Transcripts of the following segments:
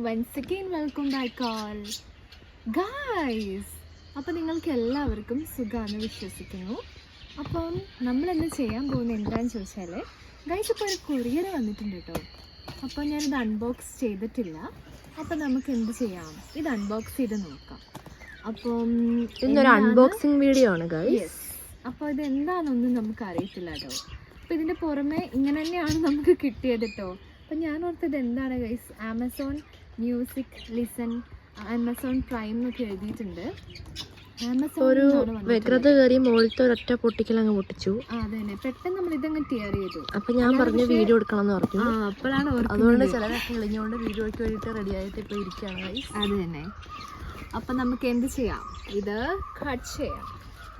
Once again welcome back all guys. അപ്പോൾ നിങ്ങൾക്ക് എല്ലാവർക്കും സുഖമാണെന്ന് വിശ്വസിക്കുന്നു. അപ്പം നമ്മളെന്ന് ചെയ്യാൻ പോകുന്നത് എന്താണെന്ന് ചോദിച്ചാൽ ഗായ്സ്, ഇപ്പോൾ ഒരു കൊറിയർ വന്നിട്ടുണ്ട് കേട്ടോ. അപ്പോൾ ഞാനിത് അൺബോക്സ് ചെയ്തിട്ടില്ല. അപ്പം നമുക്ക് എന്ത് ചെയ്യാം, ഇത് അൺബോക്സ് ചെയ്ത് നോക്കാം. അപ്പം ഇന്നൊരു അൺബോക്സിങ് വീഡിയോ ആണ് ഗായ്സ്. അപ്പോൾ ഇത് എന്താണെന്നൊന്നും നമുക്ക് അറിയത്തില്ല കേട്ടോ. അപ്പോൾ ഇതിൻ്റെ പുറമെ ഇങ്ങനെ തന്നെയാണ് നമുക്ക് കിട്ടിയത് കേട്ടോ. അപ്പം ഞാൻ ഓർത്തത് എന്താണ് guys, Amazon music listen, Amazon prime എന്നൊക്കെ എഴുതിയിട്ടുണ്ട്. ഒരു വ്യഗ്രത കയറി മുകളിലത്തെ ഒരൊറ്റ പൊട്ടിക്കൽ അങ്ങ് പൊട്ടിച്ചു. അതെ തന്നെ, പെട്ടെന്ന് നമ്മൾ ഇതങ്ങ് ടിയർ ചെയ്തു. അപ്പൊ ഞാൻ പറഞ്ഞു വീഡിയോ എടുക്കണം എന്ന് പറഞ്ഞു. അപ്പോഴാണ് അതുകൊണ്ട് ചിലരൊക്കെ ഇളിഞ്ഞുകൊണ്ട് വീഡിയോയ്ക്ക് വേണ്ടിയിട്ട് റെഡി ആയിട്ട് ഇപ്പൊ ഇരിക്കുകയാണ് ഗൈസ്. അത് തന്നെ. അപ്പം നമുക്ക് എന്ത് ചെയ്യാം, ഇത് കട്ട് ചെയ്യാം.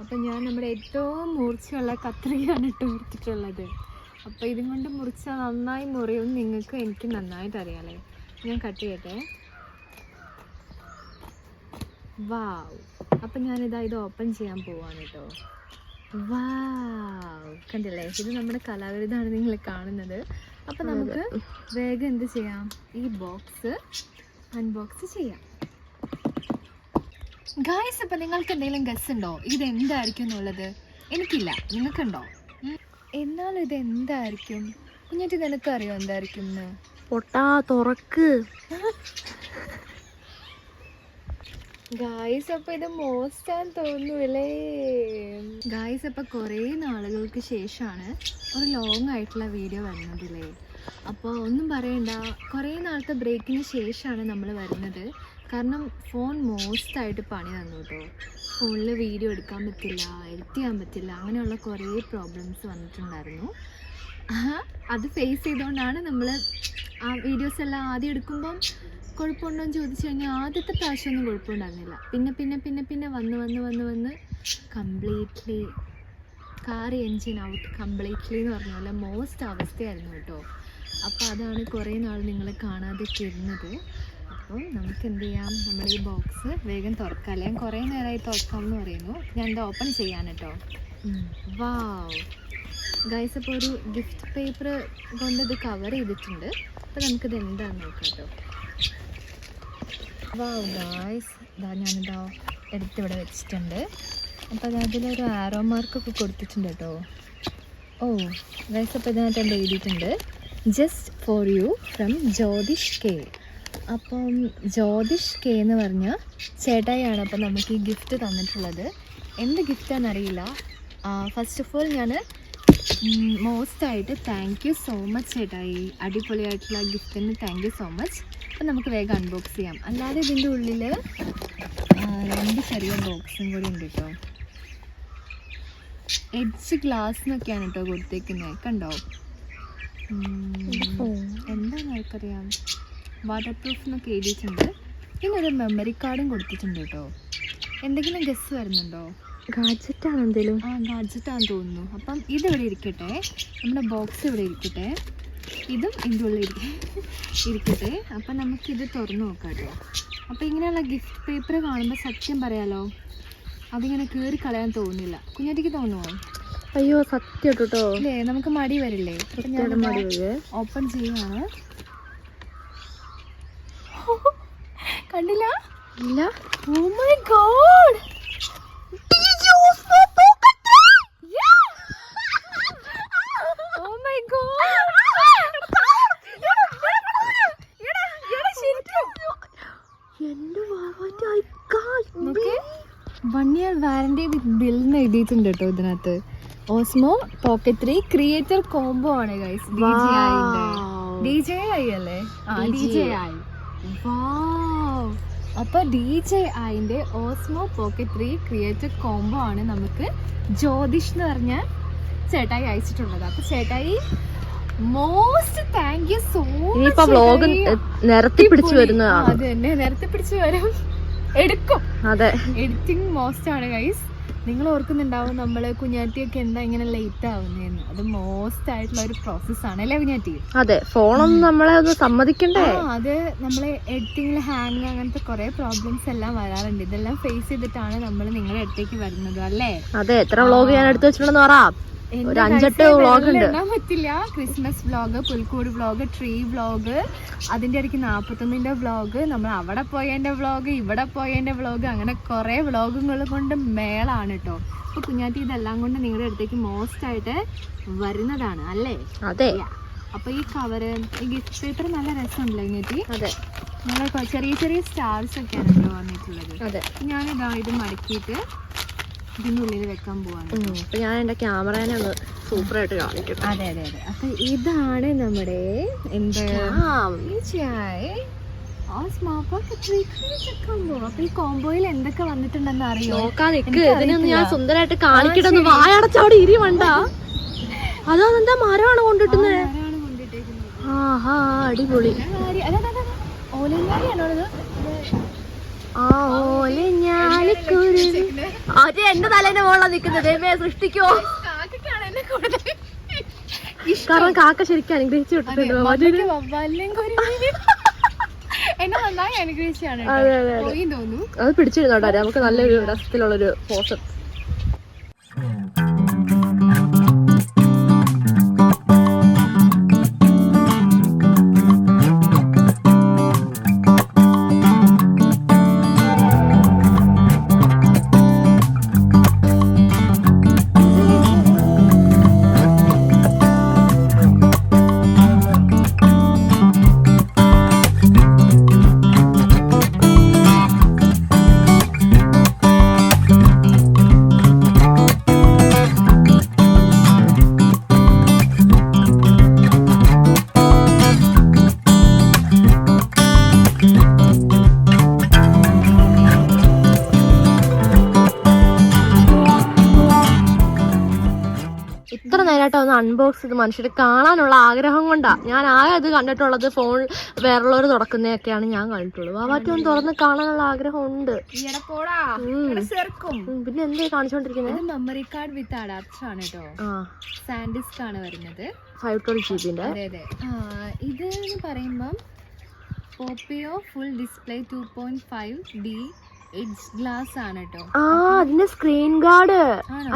അപ്പം ഞാൻ നമ്മുടെ ഏറ്റവും മൂർച്ചയുള്ള കത്രികയാണ് ഇട്ട് എടുത്തിട്ടുള്ളത്. അപ്പോൾ ഇതും കൊണ്ട് മുറിച്ചാൽ നന്നായി മുറിയും, നിങ്ങൾക്ക് എനിക്ക് നന്നായിട്ട് അറിയാമല്ലേ. ഞാൻ കട്ട് ചെയ്യട്ടെ. വാവ്. അപ്പം ഞാനിതാ ഇത് ഓപ്പൺ ചെയ്യാൻ പോവാണ് കേട്ടോ. വാവ്, കണ്ടില്ലേ, ഇത് നമ്മുടെ കലാവിരുദ്ധാണ് നിങ്ങൾ കാണുന്നത്. അപ്പം നമുക്ക് വേഗം എന്ത് ചെയ്യാം, ഈ ബോക്സ് അൺബോക്സ് ചെയ്യാം ഗായ്സ്. അപ്പം നിങ്ങൾക്ക് എന്തെങ്കിലും ഗസ് ഉണ്ടോ ഇത് എന്തായിരിക്കും എന്നുള്ളത്? എനിക്കില്ല, നിങ്ങൾക്കുണ്ടോ? എന്നാലും ഇത് എന്തായിരിക്കും കുഞ്ഞാറ്റി, നിനക്ക് അറിയോ എന്തായിരിക്കും എന്ന്? പൊട്ടാ തുറക്ക് ഗായ്സ്. അപ്പോൾ ഇത് മോസ്റ്റാന്ന് തോന്നുന്നില്ലേ ഗായ്സ്. അപ്പോൾ കുറേ നാളുകൾക്ക് ശേഷമാണ് ഒരു ലോങ് ആയിട്ടുള്ള വീഡിയോ വരുന്നതില്ലേ. അപ്പോൾ ഒന്നും പറയണ്ട, കുറേ നാളത്തെ ബ്രേക്കിന് ശേഷമാണ് നമ്മൾ വരുന്നത്. കാരണം ഫോൺ മോസ്റ്റായിട്ട് പണി തന്നു കേട്ടോ. ഫോണിൽ വീഡിയോ എടുക്കാൻ പറ്റില്ല, എഡിറ്റ് ചെയ്യാൻ പറ്റില്ല, അങ്ങനെയുള്ള കുറേ പ്രോബ്ലംസ് വന്നിട്ടുണ്ടായിരുന്നു. അത് ഫേസ് ചെയ്തുകൊണ്ടാണ് നമ്മൾ ആ വീഡിയോസ് എല്ലാം ആദ്യം എടുക്കുമ്പം കുഴപ്പമുണ്ടോ എന്ന് ചോദിച്ചു കഴിഞ്ഞാൽ ആദ്യത്തെ പ്രാവശ്യമൊന്നും കുഴപ്പമുണ്ടായിരുന്നില്ല. പിന്നെ പിന്നെ പിന്നെ പിന്നെ വന്ന് വന്ന് വന്ന് വന്ന് completely car engine out completely എന്ന് പറഞ്ഞ പോലെ മോസ്റ്റ് അവസ്ഥയായിരുന്നു കേട്ടോ. അപ്പോൾ അതാണ് കുറേ നാൾ നിങ്ങൾ കാണാതെ ഇരുന്നത്. അപ്പോൾ നമുക്ക് എന്ത് ചെയ്യാം, നമ്മുടെ ഈ ബോക്സ് വേഗം തുറക്കാം. അല്ലെങ്കിൽ കുറേ നേരമായി തുറക്കാം എന്ന് പറയുന്നു. ഞാൻ ഇത് ഓപ്പൺ ചെയ്യാൻ കേട്ടോ. വാവ് ഗൈസ്. അപ്പോൾ ഒരു ഗിഫ്റ്റ് പേപ്പർ കൊണ്ട് ഇത് കവർ ചെയ്തിട്ടുണ്ട്. അപ്പോൾ നമുക്കിത് എന്താണെന്ന് നോക്കാം കേട്ടോ. വാവ് ഗൈസ്, ഇതാ ഞാനിതാ എടുത്തിവിടെ വെച്ചിട്ടുണ്ട്. അപ്പോൾ അതിലൊരു ആരോ മാർക്കൊക്കെ കൊടുത്തിട്ടുണ്ട് കേട്ടോ. ഓ ഗൈസ്, അപ്പോൾ ഇതിനകത്ത് എന്താ എഴുതിയിട്ടുണ്ട്, just for you from Jyothish K. അപ്പം ജ്യോതിഷ് കെ എന്ന് പറഞ്ഞ ചേട്ടായിയാണ് അപ്പം നമുക്ക് ഈ ഗിഫ്റ്റ് തന്നിട്ടുള്ളത്. എന്ത് ഗിഫ്റ്റാണെന്നറിയില്ല. ഫസ്റ്റ് ഓഫ് ഓൾ ഞാൻ മോസ്റ്റായിട്ട് താങ്ക് യു സോ മച്ച് ചേട്ടായി, അടിപൊളിയായിട്ടുള്ള ഗിഫ്റ്റിന് താങ്ക് യു സോ മച്ച്. അപ്പം നമുക്ക് വേഗം അൺബോക്സ് ചെയ്യാം. അല്ലാതെ ഇതിൻ്റെ ഉള്ളിൽ 2 ചെറിയ ബോക്സും കൂടി ഉണ്ട് കേട്ടോ. എഡ്ജ് ഗ്ലാസ് എന്നൊക്കെയാണ് കേട്ടോ കൊടുത്തേക്കുന്നത്, കണ്ടോ? എന്താണെന്ന് ആർക്കറിയാം. വാട്ടർ പ്രൂഫ് എന്നൊക്കെ എഴുതിയിട്ടുണ്ട്. പിന്നെ ഒരു മെമ്മറി കാർഡും കൊടുത്തിട്ടുണ്ട് കേട്ടോ. എന്തെങ്കിലും ഗസ് വരുന്നുണ്ടോ? ഗാഡ്ജറ്റാണ് എന്തെങ്കിലും? ഗാഡ്ജറ്റാന്ന് തോന്നുന്നു. അപ്പം ഇതിവിടെ ഇരിക്കട്ടെ, നമ്മുടെ ബോക്സ് ഇവിടെ ഇരിക്കട്ടെ, ഇതും ഇതിൻ്റെ ഉള്ളിൽ ഇരിക്കട്ടെ. അപ്പം നമുക്കിത് തുറന്ന് നോക്കാം കേട്ടോ. അപ്പോൾ ഇങ്ങനെയുള്ള ഗിഫ്റ്റ് പേപ്പർ കാണുമ്പോൾ സത്യം പറയാലോ അതിങ്ങനെ കീറി കളയാൻ തോന്നില്ല. കുഞ്ഞാറ്റിക്ക് തോന്നുമോ? അയ്യോ സത്യം കേട്ടോ അല്ലേ, നമുക്ക് മടി വരില്ലേ. ഓപ്പൺ ചെയ്യുകയാണ്. കണ്ടില്ല? ഇല്ല. Oh my God, oh my God. എന്റെ 1 year വാറന്റി വിത്ത് ബിൽ എന്ന് എഴുതിയിട്ടുണ്ട് കേട്ടോ ഇതിനകത്ത്. ഓസ്മോ പോക്കറ്റ് 3 ക്രിയേറ്റർ കോംബോ ആണ് ഗൈസ്. DJI അല്ലേ? DJI. വാവ്. അപ്പോൾ DJIന്റെ ഓസ്മോ പോക്കറ്റ് 3 ക്രിയേറ്റർ കോംബോ ആണ് നമുക്ക് ജ്യോതിഷ് എന്ന് പറഞ്ഞ ചേട്ടായി അയച്ചിട്ടുള്ളത്. അപ്പോൾ ചേട്ടായി most thank you so much. Vlog നിരത്തി പിടിച്ചു വരുന്നതാണ്. അത് തന്നെ, നിരത്തി പിടിച്ചു വരും, എടുക്കും. അതെ, എഡിറ്റിംഗ് മോസ്റ്റ് ആണ് ഗൈസ്. നിങ്ങൾ ഓർക്കുന്നുണ്ടാവും നമ്മൾ കുഞ്ഞാറ്റിയൊക്കെ എന്താ ഇങ്ങനെ ലേറ്റ് ആവുന്നതെന്ന്. അത് മോസ്റ്റ് ആയിട്ടുള്ള ഒരു പ്രോസസ്സാണ് അല്ലേ കുഞ്ഞാറ്റി? അതെ, ഫോണൊന്നും നമ്മളെ ഒന്ന് സമ്മതിക്കണ്ടേ. അത് നമ്മളെ എഡിറ്റിങ്ങിൽ ഹാങ് അങ്ങനത്തെ കുറെ പ്രോബ്ലംസ് എല്ലാം വരാറുണ്ട്. ഇതെല്ലാം ഫേസ് ചെയ്തിട്ടാണ് നമ്മൾ നിങ്ങളുടെ അടുത്തേക്ക് വരുന്നത് അല്ലേ? അതെ, എത്ര വ്ലോഗ് ഞാൻ എടുത്തു വെച്ചിട്ടുണ്ടെന്ന് പറ. ഒരു 5-8 വ്ളോഗ് ഉണ്ട്. പറ്റില്ല. ക്രിസ്മസ് വ്ളോഗ്, പുൽക്കൂട് വ്ളോഗ്, ട്രീ വ്ളോഗ്, അതിന്റെ ഇടയ്ക്ക് 41ന്റെ വ്ളോഗ്, നമ്മൾ അവിടെ പോയതിന്റെ വ്ളോഗ്, ഇവിടെ പോയതിന്റെ വ്ളോഗ്, അങ്ങനെ കുറെ വ്ളോഗുകൾ കൊണ്ട് മേളാണ് കേട്ടോ. അപ്പൊ കുഞ്ഞാറ്റി ഇതെല്ലാം കൊണ്ട് നിങ്ങളുടെ അടുത്തേക്ക് മോസ്റ്റ് ആയിട്ട് വരുന്നതാണ് അല്ലേ? അതെ. അപ്പൊ ഈ കവറ്, ഈ ഗിഫ്റ്റ് പേപ്പർ നല്ല രസമുണ്ടല്ലോ കുഞ്ഞാറ്റി. അതെ, നല്ല ചെറിയ ചെറിയ സ്റ്റാർസ് ഒക്കെയാണ് കേട്ടോ വന്നിട്ടുള്ളത്. അതെ. ഞാനിതാ ഇത് മടക്കിയിട്ട് ഇതിനുള്ളിൽ വെക്കാൻ പോവാണ്. അപ്പൊ ഞാൻ എന്റെ ക്യാമറേനെ ഒന്ന് സൂപ്പറായിട്ട് കാണിക്കും. അതെ അതെ അതെ. അപ്പൊ ഇതാണ് നമ്മുടെ എന്ത് അപ്പൊ ഈ കോംബോയിൽ എന്തൊക്കെ വന്നിട്ടുണ്ടെന്ന് അറിയോ? ഇതിനൊന്ന് ഞാൻ സുന്ദരമായിട്ട് കാണിക്കട്ടെ. വായടച്ചവിടെ ഇരി വേണ്ട. അതോ എന്താ മരമാണ് കൊണ്ടിട്ടുന്നത്? ആഹാ, അടിപൊളി. ഓലങ്ങാടിയാണോ? ആ ഓലഞ്ഞാലിക്കുരുവി. അത് എന്റെ തലേന്റെ മുകളിലാണ് നിൽക്കുന്നത്. സൃഷ്ടിക്കോ? കാരണം കാക്ക ശരിക്കും അനുഗ്രഹിച്ചു വിട്ടിട്ടുണ്ട്. എന്നെ നന്നായി അനുഗ്രഹിച്ചാണ് തോന്നുന്നു. അത് പിടിച്ചിരുന്നോട്ടെ, നമുക്ക് നല്ലൊരു രസത്തിലുള്ളൊരു പോസ്. ഇത്ര നേരമായിട്ട് ഒന്ന് അൺബോക്സ് ചെയ്ത് മനുഷ്യരെ കാണാനുള്ള ആഗ്രഹം കൊണ്ടാ. ഞാൻ ആകെ ഇത് കണ്ടിട്ടുള്ളത് ഫോൺ വേറുള്ളവർ തുറക്കുന്നതൊക്കെയാണ് ഞാൻ കണ്ടിട്ടുള്ളൂ. വാവാറ്റി ഒന്ന് തുറന്ന് കാണാനുള്ള ആഗ്രഹം ഉണ്ട്. പിന്നെ എന്താ കാണിച്ചോണ്ടിരിക്കുന്നത്? മെമ്മറി കാർഡ് വിത്ത് അഡാപ്റ്റർ ആണ് കേട്ടോ. സാൻഡിസ്ക് ആണ് വരുന്നത്, 512 GB. അതെ അതെ. ഇത് എന്ന് പറയുമ്പം പോപ്പിയോ full display 2.5D edge glass ആണ് കേട്ടോ. അതിന്റെ സ്ക്രീൻ ഗാർഡ്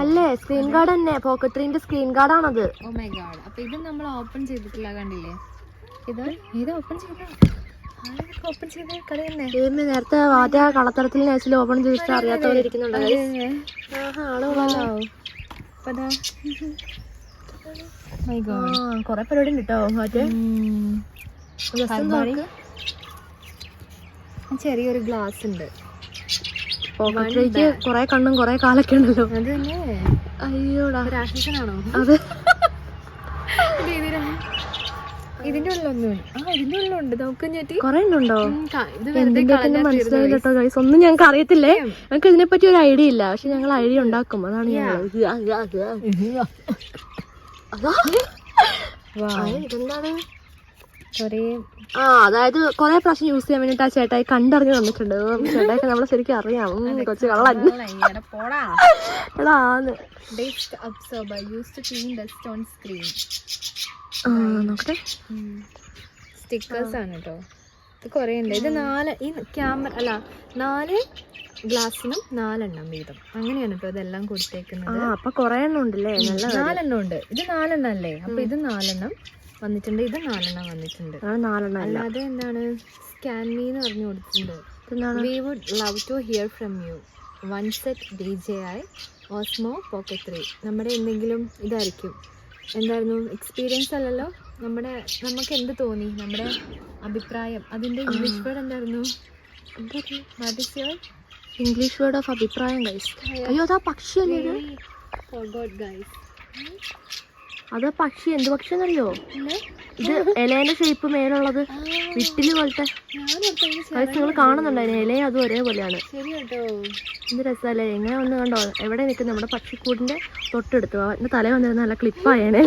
അല്ലേ? സ്ക്രീൻ ഗാർഡ് തന്നെ, പോക്കറ്റ് 3ന്റെ സ്ക്രീൻ ഗാർഡ് ആണത്. Oh my god. അപ്പൊ ഇത് നമ്മൾ ഓപ്പൺ ചെയ്തിട്ടില്ല, കണ്ടില്ലേ? ഇത് ഓപ്പൺ ചെയ്ത കട തന്നെ. നേരത്തെ ആദ്യ കളത്തരത്തിൽ നേസിൽ ഓപ്പൺ ചെയ്തിട്ട് അറിയാത്തവരെ ഇരിക്കുന്നുണ്ട്. കൊറേ പരിപാടി ഉണ്ട് കേട്ടോ. മറ്റേ ചെറിയൊരു ഗ്ലാസ് ഉണ്ട്. പോക്കറ്റിലേക്ക് കൊറേ കണ്ണും കൊറേ കാലൊക്കെ ഉണ്ടല്ലോ. അത് തന്നെ. അയ്യോടാ, രാക്ഷസനാണോ? അതെ. ഇതിന്റെ ഉള്ളൊന്നും ഇതിന്റെ ഉള്ളുണ്ട്. നോക്ക് ഞെട്ടി കൊറേ ഉണ്ടോ? മനസ്സിലായില്ല കേട്ടോ ഗൈസ്. ഒന്നും ഞങ്ങൾക്ക് അറിയത്തില്ലേ. ഞങ്ങൾക്ക് ഇതിനെപ്പറ്റി ഒരു ഐഡിയ ഇല്ല. പക്ഷെ ഞങ്ങൾ ഐഡിയ ഉണ്ടാക്കും. അതാണ് ഇതെന്താണ്? അതായത് കൊറേ പ്രാവശ്യം യൂസ് ചെയ്യാൻ വേണ്ടിട്ട് ആ ചേട്ടായി കണ്ടറിഞ്ഞ് തന്നിട്ടുണ്ട്. ചേട്ടായിക്ക് നമ്മളെ ശരിക്കും അറിയാം. കൊച്ചു കള്ളൻ. നോക്കട്ടെ, സ്റ്റിക്കേഴ്സ് ആണ് കേട്ടോ. ഇത് കൊറേ ഉണ്ട്. ഇത് 4 ഈ ക്യാമറ അല്ല 4 ഗ്ലാസ്സിനും 4 എണ്ണം വീതം അങ്ങനെയാണ് കേട്ടോ ഇതെല്ലാം കൊടുത്തേക്കുന്നത്. അപ്പൊ കൊറേ എണ്ണം ഉണ്ടല്ലേ? 4 എണ്ണം ഉണ്ട്. ഇത് 4 എണ്ണം അല്ലേ? അപ്പൊ ഇത് 4 എണ്ണം വന്നിട്ടുണ്ട്, ഇത് 4 എണ്ണം വന്നിട്ടുണ്ട്. അല്ലാതെ എന്താണ് സ്കാൻ മീ എന്ന് പറഞ്ഞു കൊടുത്തിട്ടുണ്ട്. We would love to hear from you, 1 set DJI Osmo Pocket 3. നമ്മുടെ എന്തെങ്കിലും ഇതായിരിക്കും. എന്തായിരുന്നു എക്സ്പീരിയൻസ് അല്ലല്ലോ, നമുക്ക് എന്ത് തോന്നി, നമ്മുടെ അഭിപ്രായം. അതിന്റെ ഇംഗ്ലീഷ് വേർഡ് എന്തായിരുന്നു? ഇംഗ്ലീഷ് വേർഡ് ഓഫ് അഭിപ്രായം ഗൈസ്. അയ്യോ അതാ പക്ഷി അല്ലേ? അത് പക്ഷി. എന്ത് പക്ഷി എന്നറിയോ? ഇത് ഇലേന്റെ ഷേപ്പ് മേലുള്ളത് വിട്ടില് പോലത്തെ. നിങ്ങൾ കാണുന്നുണ്ടോ അതിന്? ഇലയും അതും ഒരേപോലെയാണ്. എന്ത് രസമല്ലേ? എങ്ങനെ ഒന്ന് കണ്ടോ? എവിടെ നിൽക്കുന്നത്? നമ്മുടെ പക്ഷിക്കൂടിന്റെ തൊട്ടെടുത്തു. എന്റെ തല വന്നിരുന്ന നല്ല ക്ലിപ്പായേനെ.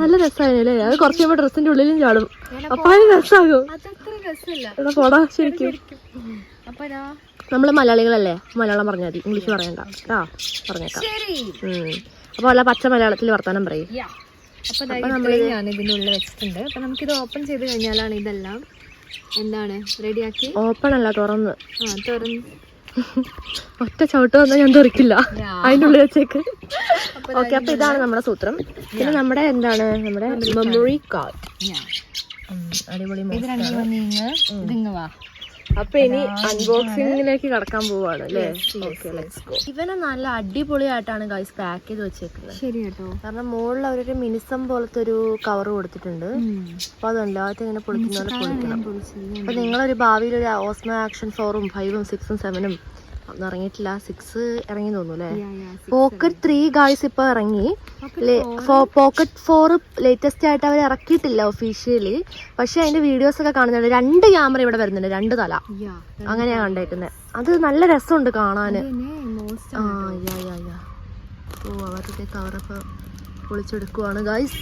നല്ല രസമായല്ലേ? അത് കുറച്ച് കഴിയുമ്പോ ഡ്രസ്സിന്റെ ഉള്ളിലും ചാടും. അപ്പൊ അത് രസമാകും. എടാ പോടാ ശരിക്കും. നമ്മള് മലയാളികളല്ലേ, മലയാളം പറഞ്ഞാൽ മതി, ഇംഗ്ലീഷ് പറയണ്ട. പറഞ്ഞേക്കാം. അപ്പൊ അല്ല പച്ച മലയാളത്തിൽ വർത്താനം പറയും. ഞാൻ ഇതിന്റെ ഉള്ളിൽ വെച്ചിട്ടുണ്ട്. അപ്പൊ നമുക്കിത് ഓപ്പൺ ചെയ്ത് കഴിഞ്ഞാലാണ് ഇതെല്ലാം എന്താണ് റെഡിയാക്കി. ഓപ്പൺ അല്ല, തുറന്ന് ഒറ്റ ചവിട്ട് വന്നാൽ ഞാൻ തെറിക്കില്ല, അതിൻ്റെ ഉള്ളിൽ വെച്ചേക്ക്. ഓക്കെ, അപ്പൊ ഇതാണ് നമ്മുടെ സൂത്രം. പിന്നെ നമ്മുടെ എന്താണ് നമ്മുടെ മെമ്മറി കാർഡ്. അടിപൊളി. അപ്പൊ ഇനി അൺബോക്സിംഗിലേക്ക് കടക്കാൻ പോവാണ് അല്ലേ? Okay, let's go. ഇവനെ നല്ല അടിപൊളിയായിട്ടാണ് ഗൈസ് പാക്ക് ചെയ്ത് വെച്ചേക്കുന്നത്. ശരി കേട്ടോ. കാരണം മുകളിൽ അവരൊരു മിനിസം പോലത്തെ ഒരു കവർ കൊടുത്തിട്ടുണ്ട്. അപ്പൊ അതുണ്ട് അകത്ത് ഇങ്ങനെ പൊളിക്കുന്ന പോലെ പൊളിക്കണം. അപ്പൊ നിങ്ങളൊരു ഭാവിയിൽ ഒരു ഓസ്മോ ആക്ഷൻ 4ഉം 5ഉം 6ഉം 7ഉം ഇറങ്ങിയിട്ടില്ല, 6 ഇറങ്ങി തോന്നുന്നു അല്ലേ? പോക്കറ്റ് 3 ഗായ്സ് ഇപ്പൊ ഇറങ്ങി. പോക്കറ്റ് 4 ലേറ്റസ്റ്റ് ആയിട്ട് അവർ ഇറക്കിയിട്ടില്ല ഒഫീഷ്യലി, പക്ഷെ അതിന്റെ വീഡിയോസ് ഒക്കെ കാണുന്നുണ്ട്. 2 ക്യാമറ ഇവിടെ വരുന്നുണ്ട്, 2 തല അങ്ങനെയാ കണ്ടേക്കുന്നത്. അത് നല്ല രസമുണ്ട് കാണാന്. ഓ അവരുടെ കവറൊക്കെ പൊളിച്ചെടുക്കുവാണ് ഗായ്സ്.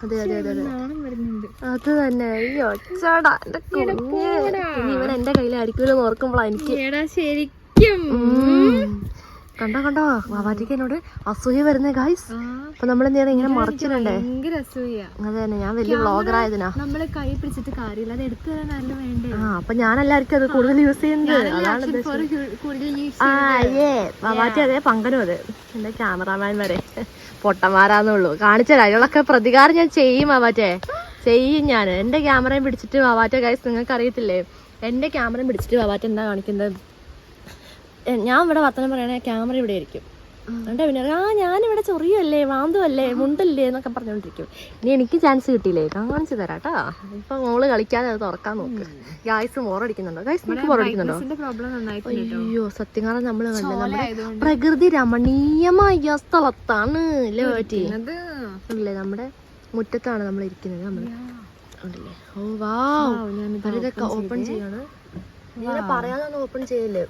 അതെ അതെ അതെ അത് തന്നെ. അയ്യോ ചേടാ എന്റെ കുഞ്ഞ്, ഇവൻ എന്റെ കയ്യിലായിരിക്കും ഓർക്കുമ്പോളാ എനിക്ക് ശരിക്കും കണ്ടോ കണ്ടോ വാവാറ്റിക്ക് എന്നോട് അസൂയ വരുന്നേ ഗായ്സ്. അപ്പൊ നമ്മൾ എന്ത് ചെയ്യണം, ഇങ്ങനെ മറിച്ചിട്ടുണ്ടേ. അതെ തന്നെ, ഞാൻ വലിയ വ്ളോഗർ ആയതിനാ. നമ്മള് കൈ പിടിച്ചിട്ട് കാര്യമില്ല, അത് എടുത്തു തരാനല്ല വേണ്ടേ. അപ്പൊ ഞാൻ എല്ലാവർക്കും അത് കൂടുതൽ യൂസ് ചെയ്യുന്നത് അതാണ്. വാവാറ്റി അതെ, പങ്കനും അതെ, എന്റെ ക്യാമറാമാൻ വരെ പൊട്ടന്മാരാന്നുള്ളൂ. കാണിച്ചത് അതിനുള്ളൊക്കെ പ്രതികാരം ഞാൻ ചെയ്യും വാവാറ്റേ, ചെയ്യും ഞാൻ. എന്റെ ക്യാമറയും പിടിച്ചിട്ട് വാവാറ്റ ഗൈസ്, നിങ്ങൾക്ക് അറിയത്തില്ലേ, എന്റെ ക്യാമറയും പിടിച്ചിട്ട് വാവാറ്റ എന്താ കാണിക്കുന്നത്, ഞാൻ ഇവിടെ വർത്തമാനം പറയണേ ക്യാമറ ഇവിടെ ആയിരിക്കും. എന്നിട്ട് പിന്നെ ഞാനിവിടെ ചൊറിയല്ലേ, വാന്തുവല്ലേ, മുണ്ടല്ലേ എന്നൊക്കെ പറഞ്ഞോണ്ടിരിക്കും. ഇനി എനിക്ക് ചാൻസ് കിട്ടിയില്ലേ, കാണിച്ചു തരാട്ടാ. ഇപ്പൊ മോള് കളിക്കാതെ അത് തുറക്കാൻ നോക്ക്. ഗായ്സ് ബോറടിക്കുന്നുണ്ടോ ഗായ്സ്? നിങ്ങൾക്ക് ബോറടിക്കുന്നുണ്ടോ? അയ്യോ സത്യം, കാരണം നമ്മള് കണ്ടേ നമ്മുടെ പ്രകൃതി രമണീയമായ സ്ഥലത്താണ് അല്ലേ പറ്റി അല്ലേ, നമ്മുടെ മുറ്റത്താണ് നമ്മൾ ഇരിക്കുന്നത്. നമ്മള് ഉണ്ടല്ലേ. ഓ വാ, ഇതൊക്കെ ഓപ്പൺ ചെയ്യാണ്. പറയാതൊന്നും ഓപ്പൺ ചെയ്യല്ലേ.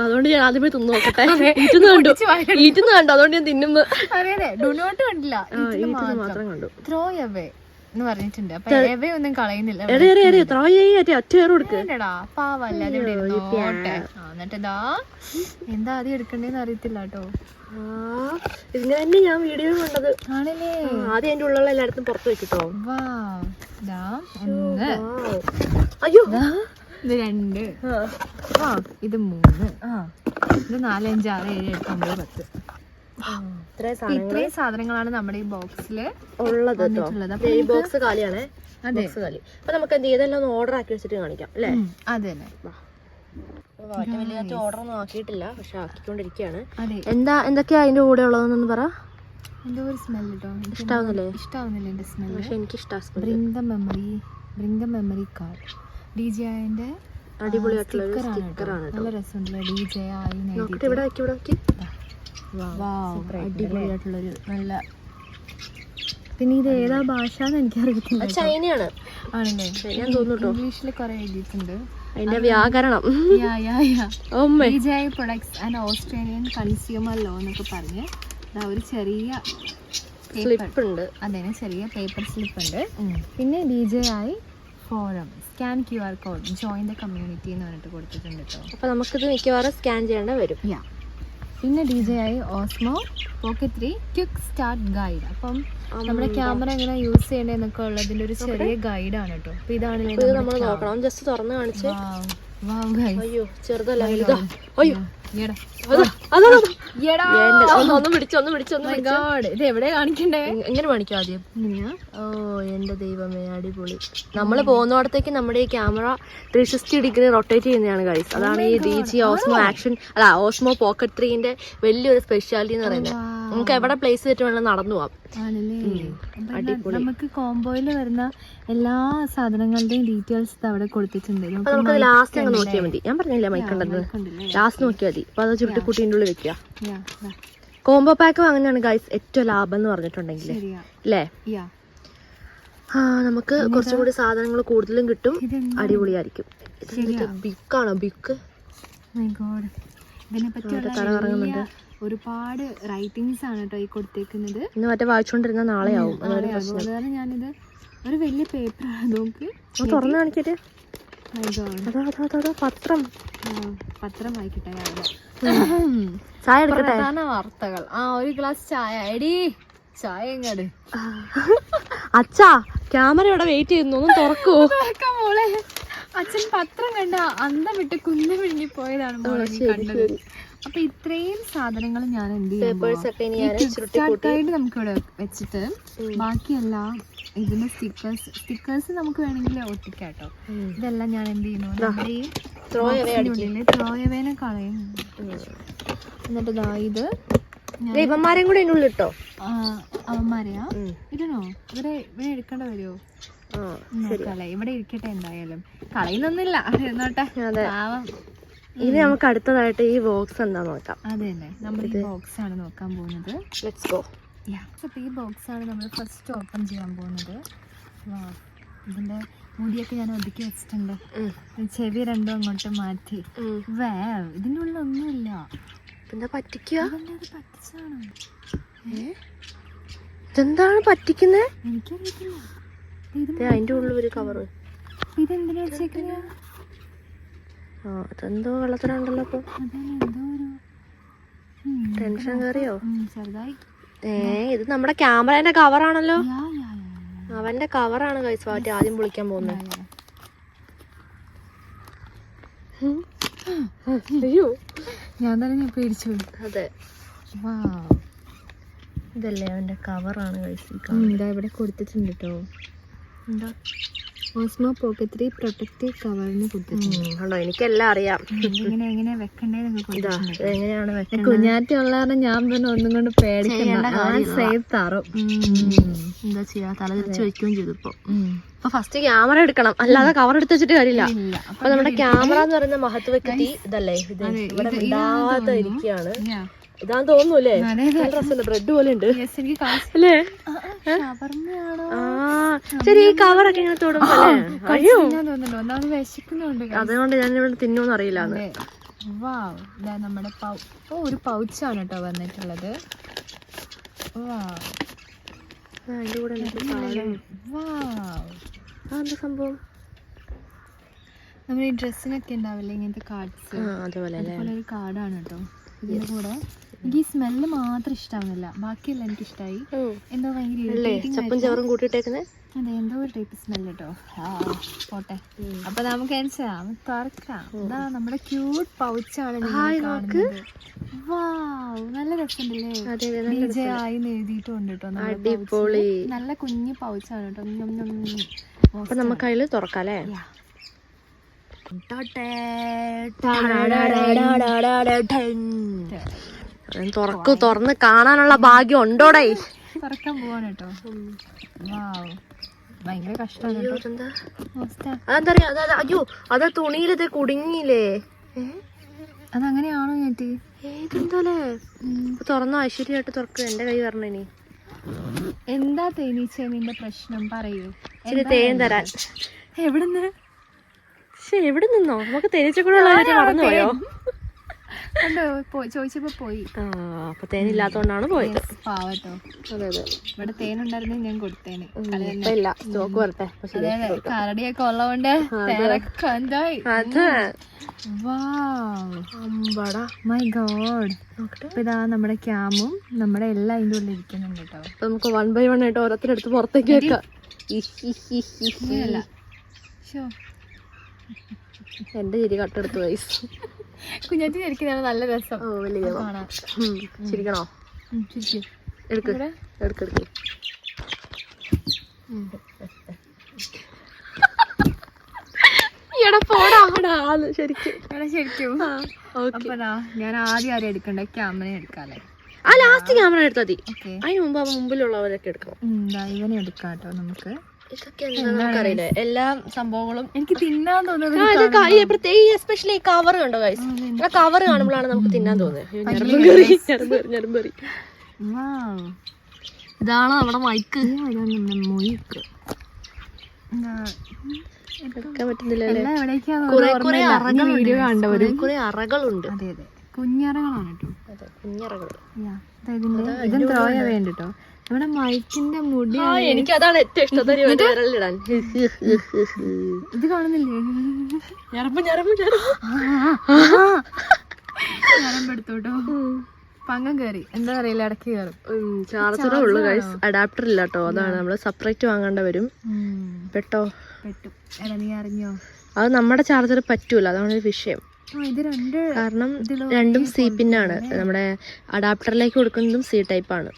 അതുകൊണ്ട് ഞാൻ ആദ്യമേ തിന്നു നോക്കട്ടെ. ഈറ്റുന്ന കണ്ടു, അതുകൊണ്ട് ഞാൻ തിന്നുന്നു. മാത്രം കണ്ടു. ത്രോ അവേ എന്ന് പറഞ്ഞിട്ടുണ്ട്. അപ്പൊ എവേ ഒന്നും കളയുന്നില്ല. പാവല്ല, എന്നിട്ട് ഇതാ എന്താ ആദ്യം എടുക്കണ്ടേന്ന് അറിയത്തില്ല കേട്ടോ. ഇതിന് തന്നെ ഞാൻ വീഡിയോ കണ്ടത് ആണല്ലേ. ആദ്യം അതിന്റെ ഉള്ളിലുള്ള എല്ലായിടത്തും പുറത്ത് വെച്ചിട്ടോ. അയ്യോ ഇത് 2, ഇത് 3, ഇത് 4, 5, 6, 7, 8, 9, 10. ഇത്രയും സാധനങ്ങളാണ് നമ്മുടെ ഈ ബോക്സില് ഉള്ളത്. ഈ ബോക്സ് കാലിയാണേ. അപ്പൊ നമുക്ക് എന്ത് ചെയ്തെല്ലാം ഓർഡർ ആക്കി വെച്ചിട്ട് കാണിക്കാം അല്ലേ? അതെ തന്നെ. വലിയ ഓർഡർ ഒന്നും ആക്കിയിട്ടില്ല, പക്ഷെ ആക്കിക്കൊണ്ടിരിക്കുകയാണ്. എന്തൊക്കെയാ അതിന്റെ കൂടെ ഉള്ളതെന്നൊന്ന് പറ. എന്തോ ഒരു സ്മെൽ കേട്ടോ, ഇഷ്ടാവുന്നില്ലേ? ഇഷ്ടാവുന്നില്ല എന്റെ സ്മെൽ, പക്ഷെ എനിക്ക് ഇഷ്ടമാണ്. ബ്രിങ് ദ മെമ്മറി കാർഡ് DJIന്റെ അടിപൊളിയായിട്ടുള്ള സ്റ്റിക്കറാണ്. നല്ല രസമുണ്ടല്ലോ DJI. അടിപൊളിയായിട്ടുള്ളൊരു നല്ല. പിന്നെ ഇത് ഏതാ ഭാഷ എന്ന് എനിക്കറിയത്തില്ല. ചൈനയാണ് ആണല്ലേ, ഇംഗ്ലീഷിൽ കുറെ എഴുതിയിട്ടുണ്ട്. അതിന്റെ വ്യാകരണം DJI products and Australian consumer law എന്നൊക്കെ പറഞ്ഞ് ഒരു ചെറിയ സ്ലിപ്പ് ഉണ്ട്. അതെ, ചെറിയ പേപ്പർ സ്ലിപ്പ് ഉണ്ട്. പിന്നെ DJI forum, scan QR code, join the community എന്ന് പറഞ്ഞിട്ട് കൊടുത്തിട്ടുണ്ട് കേട്ടോ. അപ്പൊ നമുക്കിത് മിക്കവാറും സ്കാൻ ചെയ്യേണ്ട വരും. പിന്നെ DJI Osmo pocket 3 quick start guide. അപ്പം നമ്മുടെ ക്യാമറ എങ്ങനെ യൂസ് ചെയ്യണമെന്നൊക്കെ ഉള്ളതിന്റെ ഒരു ചെറിയ ഗൈഡാണ് കേട്ടോ. അപ്പൊ ഇതാണ് നമ്മൾ നോക്കണം. ജസ്റ്റ് തുറന്ന് കാണിച്ച്. അയ്യോ ചെറുതല്ല, ഇത് എവിടെ കാണിക്കണ്ടേ? എങ്ങനെ കാണിക്കും ആദ്യം? ഓ എന്റെ ദൈവമേ, അടിപൊളി. നമ്മള് പോകുന്നിടത്തേക്ക് നമ്മുടെ ഈ ക്യാമറ 360 ഡിഗ്രി റൊട്ടേറ്റ് ചെയ്യുന്നതാണ് ഗൈസ്. അതാണ് ഈ DJI Osmo Action Osmo Pocket 3ന്റെ വലിയൊരു സ്പെഷ്യാലിറ്റി എന്ന് പറയുന്നത്. നമുക്ക് എവിടെ പ്ലേസ് ചെയ്തിട്ട് വേണം നടന്നു പോവാം. നമുക്ക് കോംബോയില് വരുന്ന എല്ലാ സാധനങ്ങളുടെയും ഡീറ്റെയിൽസ് അവിടെ കൊടുത്തിട്ടുണ്ട്. നമുക്ക് ലാസ്റ്റ് അങ്ങ് നോക്കിയാൽ മതി. ഞാൻ പറഞ്ഞില്ല മൈക്കുണ്ടെന്ന്, ലാസ്റ്റ് നോക്കിയാൽ മതി. അപ്പൊ അത് ചുരുട്ടിക്കുട്ടീൻ്റെ ഉള്ളിൽ വെക്കുക. കോംബോ പാക്ക് വാങ്ങുന്നതാണ് ഗൈസ് ഏറ്റവും ലാഭം എന്ന് പറഞ്ഞിട്ടുണ്ടെങ്കിൽ അല്ലേ? നമുക്ക് കുറച്ചുകൂടി സാധനങ്ങൾ കൂടുതലും കിട്ടും, അടിപൊളിയായിരിക്കും. ബിക്കാണോ ബിക്ക്? ഇതിനെപ്പറ്റി ഒരുപാട് റൈറ്റിംഗ്സ് ആണ് കേട്ടോ ഈ കൊടുത്തേക്കുന്നത്. ഇന്ന് മറ്റേ വായിച്ചോണ്ടിരുന്ന നാളെ ആവും. അതുപോലെ ഞാനിത് ഒരു വലിയ പേപ്പറാണ്. നോക്ക്, തുറന്നു കാണിക്കട്ടെ. പത്രം വായിക്കട്ടെ. ചായ എടുക്കട്ടെ? പ്രധാന വാർത്തകൾ. ഒരു ഗ്ലാസ് ചായ. എടി ചായ എങ്ങാട് അച്ഛാ ക്യാമറ ഇവിടെ വെയിറ്റ് ചെയ്യുന്നു, ഒന്ന് തുറക്കുവോ? തുറക്കാം മോളെ. അച്ഛൻ പത്രം കണ്ട അന്തം വിട്ട് കുഞ്ഞു വിഴുങ്ങി പോയതാണ് മോളെ നീ കണ്ടത്. അപ്പൊ ഇത്രയും സാധനങ്ങൾ ഞാൻ എന്ത് ചെയ്യാനായിട്ട് നമുക്കിവിടെ വെച്ചിട്ട് ബാക്കിയെല്ലാം ഇതിന്റെ സ്റ്റിക്കേഴ്സ് നമുക്ക് വേണമെങ്കിൽ ഒട്ടിക്കാട്ടോ. ഇതെല്ലാം ഞാൻ എന്ത് ചെയ്യുന്നു, നമ്മുടെ ഈ ത്രോയവേനെ കളയും. എന്നിട്ട് ഇതാ ഇത് ഇവന്മാരെയും കൂടെ ഉള്ളിട്ടോ. അവന്മാരെയാ ഇടണോ? ഇവിടെ എടുക്കേണ്ട വരുമോ? നോക്കാല്ലേ, ഇവിടെ ഇരിക്കട്ടെ. എന്തായാലും കളയുന്നൊന്നുമില്ല, എന്നോട്ടെ. ഇത് നമുക്ക് അടുത്തതായിട്ട് ഈ ബോക്സ് എന്താ നോക്കാം. അതെ തന്നെ, നമ്മൾ ഈ ബോക്സ് ആണ് നോക്കാൻ പോകുന്നത്. Let's go. ഈ ബോക്സ് ആണ് നമ്മൾ ഫസ്റ്റ് ഓപ്പൺ ചെയ്യാൻ പോകുന്നത്. ഇതിന്റെ മുടിയൊക്കെ ഞാൻ ഒതുക്കി വെച്ചിട്ടുണ്ട്. ചെവി രണ്ടും അങ്ങോട്ട് മാറ്റി. ഇതിന്റെ ഉള്ളിൽ ഒന്നുമില്ല. എന്താ പറ്റിക്കുക? പറ്റിച്ചാണ്. ഇതെന്താണ് പറ്റിക്കുന്നേ? എനിക്കറിയത്തില്ല. അതിന്റെ ഉള്ളിൽ ഒരു കവറ്. ഇതെന്തിനാ വെച്ചേക്കുന്ന? അതെന്തോ വെള്ളത്തിനുണ്ടല്ലോ. അപ്പൊ ടെൻഷൻ കയറിയോ? ചെറുതായി. ഇത് നമ്മുടെ ക്യാമറേന്റെ കവറാണല്ലോ. അവന്റെ കവറാണ് ഗൈസ് മാറ്റി ആദ്യം പൊളിക്കാൻ പോകുന്നത്. അയ്യോ, ഞാൻ തന്നെ പേടിച്ചു. അതെ, ഇതല്ലേ അവന്റെ കവറാണ് ഗൈസ്. ഇതാ ഇവിടെ കൊടുത്തിട്ടുണ്ട് കേട്ടോ. എന്താ ഓസ്മോ പോക്കറ്റ് 3 പ്രൊട്ടക്റ്റീവ് കവറിന് കൊടുത്തിട്ടുണ്ട്. എനിക്കെല്ലാം അറിയാം. എങ്ങനെ വെക്കണ്ടേന്നൊക്കെ കൊടുത്തിട്ടുണ്ട്. എങ്ങനെയാണ് കുഞ്ഞാറ്റി ഉള്ള കാരണം ഞാൻ തന്നെ ഒന്നും കൊണ്ട് പേടിക്കണ്ട. സേവ് തറും. എന്താ ചെയ്യാ, തലതിരിച്ച് വെക്കുകയും ചെയ്തു. ഇപ്പൊ ഫസ്റ്റ് ക്യാമറ എടുക്കണം, അല്ലാതെ കവർ എടുത്ത് വെച്ചിട്ട് കാര്യമില്ല. അപ്പൊ നമ്മുടെ ക്യാമറ എന്ന് പറയുന്ന മഹത്വക്ക് ഇതല്ലേ, ഇത് ഇവിടെ ഇടാതെ ഇരിക്കുകയാണ്. ഇതാന്ന് തോന്നുന്നല്ലേ? ബ്രെഡ് പോലെ ഉണ്ട് അല്ലേ? ശരി, ഈ കവറൊക്കെ ഇങ്ങനെ തൊടുമ്പോ അയ്യോ അതുകൊണ്ട് ഞാൻ ഇവിടെ തിന്നോന്ന് അറിയില്ല. നമ്മുടെ ഒരു പൗച്ചാണ് കേട്ടോ വന്നിട്ടുള്ളത്. അതിന്റെ കൂടെ എന്താ സംഭവം? നമ്മൾ ഈ ഡ്രസ്സിനൊക്കെ ഉണ്ടാവില്ലേ ഇങ്ങനത്തെ കാർഡ്സ്, അതുപോലെ ഒരു കാർഡാണ് കേട്ടോ. ഇതിന്റെ കൂടെ എനിക്ക് ഈ സ്മെല്ല് മാത്രം ഇഷ്ടാവുന്നില്ല, ബാക്കിയെല്ലാം എനിക്ക് ഇഷ്ടമായി. എന്തോ ഭയങ്കര ചപ്പും ചവറും കൂട്ടിയിട്ടേക്കുന്നത്. അതെ, എന്തോ ഒരു ടൈപ്പ് സ്മെല്ല് കേട്ടോ. പോട്ടെ, അപ്പൊ നമുക്ക് തുറക്കാം. ഇതാ നമ്മുടെ ക്യൂട്ട് പൗച്ചാണ് കാണുന്നത്. നല്ല രസമുണ്ടല്ലേ? DJ ആയി എഴുതിയിട്ടുണ്ട് കേട്ടോ. നല്ല കുഞ്ഞു പൗച്ചാണ് കേട്ടോ. അപ്പൊ നമുക്ക് അതിൽ തുറക്കാം അല്ലേ? തുറന്ന് കാണാനുള്ള ഭാഗ്യം ഉണ്ടോടേ? തുറക്കാൻ പോവാണ് കേട്ടോ. ഭയങ്കര കഷ്ടമാണ്. അതെന്താ? അയ്യോ, അത് തുണിയിലത് കുടുങ്ങിയില്ലേ? അതങ്ങനെയാണോ ചേട്ടി? ഏതെന്താലേ തുറന്നോ? ഐശ്വര്യമായിട്ട് തുറക്കുക. എന്റെ കൈ വരണ ഇനി. എന്താ തേനീച്ച നിന്റെ പ്രശ്നം? പറയൂ. ഇച്ചിരി തേൻ തരാൻ. എവിടുന്ന്? എവിടെ നിന്നോ? നമുക്ക് തേനീച്ച കൂടെ മറന്നു പോയോ? ചോദിച്ചപ്പോ പോയി. അപ്പൊ തേനില്ലാത്തോണ്ടാണ് പോയത്. പാവട്ടോ. അതെ അതെ, ഇവിടെ തേനുണ്ടായിരുന്നെങ്കിൽ ഞാൻ കൊടുത്തേനെ. ഇല്ല, സ്റ്റോക്ക് വരട്ടെ. കരടിയൊക്കെ ഉള്ളതുകൊണ്ട് മൈ ഗോഡ്. ഇതാ നമ്മുടെ ക്യാമും നമ്മുടെ എല്ലാം അതിൻ്റെ ഉള്ളിൽ ഇരിക്കുന്നുണ്ട് കേട്ടോ. അപ്പൊ നമുക്ക് 1 by 1 ആയിട്ട് ഓരോരുത്തരെടുത്ത് പുറത്തേക്ക് വെക്കാം. എന്റെ ചിരി കട്ടെടുത്ത് വയസ്സ് കുഞ്ഞാറ്റി ശരിക്കും നല്ല രസം. ചിരിക്കണോ? എടുക്ക്. ശരിക്കും ഞാൻ ആദ്യം എടുക്കണ്ടേ? ക്യാമറ എടുക്കാല്ലേ? ആ ലാസ്റ്റ് ക്യാമറ എടുത്താൽ മതി. അതിന് മുമ്പ് മുമ്പിലുള്ളവരൊക്കെ എടുക്കണം. ഇവനെ എടുക്കാം കേട്ടോ നമുക്ക്. ഇതൊക്കെ നമുക്കറിയില്ലേ എല്ലാ സംഭവങ്ങളും. എനിക്ക് തിന്നാൻ തോന്നുന്നത് എസ്പെഷ്യലി ഈ കവർ കണ്ടോ ഗൈസ്? ആ കവർ കാണുമ്പോഴാണ് നമുക്ക് തിന്നാൻ തോന്നുന്നത്. ഇതാണ് നമ്മുടെ മൈക്ക്. കുറെ അറകളുണ്ട്. കുഞ്ഞറകളാണ് കേട്ടോ. കുഞ്ഞറകൾ. ഇതും ത്രോയ വേണ്ടിട്ടോ. നമ്മുടെ മൈക്കിന്റെ മുടി. എനിക്ക് അതാണ് ഏറ്റവും ഇഷ്ടം. വിരലിടാൻ ഇത് കാണുന്നില്ലേ? ഞരമ്പെടുത്തോട്ടോ. പങ്കം കയറി എന്താ അറിയില്ല, ഇടയ്ക്ക് കയറും. ചാർജറേ ഉള്ളു ഗൈസ്, അഡാപ്റ്റർ ഇല്ല കേട്ടോ. അതാണ് നമ്മൾ സെപ്പറേറ്റ് വാങ്ങേണ്ട വരും. പെട്ടോ? പെട്ടു. എടാ നീ അറിഞ്ഞോ? അത് നമ്മുടെ ചാർജർ പറ്റൂല, അതാണ് ഒരു വിഷയം. ഇത് കാരണം രണ്ടും സി പിന്നാണ്. നമ്മുടെ അഡാപ്റ്ററിലേക്ക് കൊടുക്കുന്നതും സി ടൈപ്പാണ്,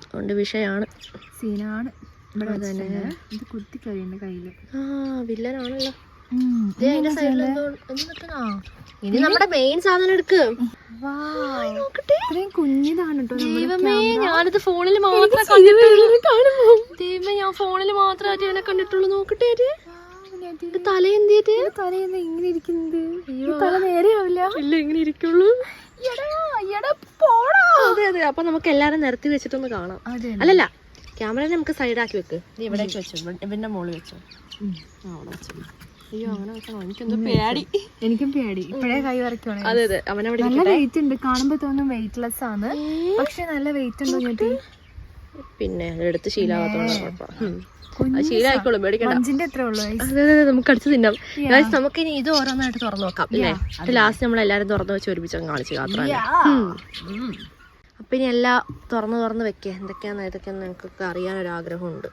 അതുകൊണ്ട് വിഷയമാണ്. സീനാണ്. ഇത് കുത്തി കഴിയുന്ന കയ്യില്. വില്ലനാണല്ലോ. ഇനി നമ്മുടെ മെയിൻ സാധനം എടുക്ക്. കുഞ്ഞിതാണ് കേട്ടോ. ദൈവമേ, ഞാനിത് ഫോണിൽ മാത്രമേ ദൈവമേ, ഞാൻ ഫോണിൽ മാത്രമായിട്ട് ഇവനെ കണ്ടിട്ടുള്ളൂ. നോക്കട്ടെ, തല എന്തിട്ട് തലേന്ന് ഇങ്ങനെ ഇരിക്കുന്നത്. തല നേരെയാവില്ല. ഇല്ല, ഇങ്ങനെ ഇരിക്കുള്ളൂ. അതെ അതെ. അപ്പൊ നമുക്ക് എല്ലാരും നിരത്തി വെച്ചിട്ടൊന്ന് കാണാം. അല്ലല്ല, ക്യാമറ നമുക്ക് സൈഡാക്കി വെക്ക്. നീ ഇവിടേക്ക് വെച്ചു, ഇവന്റെ മോള് വെച്ചു. അവിടെ വെച്ചു. അയ്യോ, അങ്ങനെ വെക്കണോ? എനിക്കെന്തോ പേടി. എനിക്കും പേടി. ഇപ്പഴേ കൈ വരയ്ക്കുവാണ്. അതെ അതെ. അവനവിടെ നല്ല വെയിറ്റ് ഉണ്ട്. കാണുമ്പോ തോന്നും വെയിറ്റ്ലെസ് ആണ്, പക്ഷെ നല്ല വെയിറ്റ് ഉണ്ടോ ഞെട്ടി. പിന്നെ അതെടുത്ത് ശീലാവാത്തോണ്ടാണ്. ശീലായിക്കോളും, പേടിക്കണ്ട. എത്ര ഉള്ളു? അതെ അതെ, നമുക്ക് അടിച്ചു തിന്നാം. നമുക്ക് ഇനി ഇത് ഓരോന്നായിട്ട് തുറന്നു നോക്കാം അല്ലേ? ലാസ്റ്റ് നമ്മൾ എല്ലാരും തുറന്നു വെച്ച് ഒരുമിച്ച് കാണിച്ചു യാത്ര. അപ്പൊ ഇനി എല്ലാം തുറന്ന് വെക്കുക. എന്തൊക്കെയാന്ന് ഏതൊക്കെയാന്ന് ഞങ്ങൾക്കൊക്കെ അറിയാനൊരാഗ്രഹമുണ്ട്.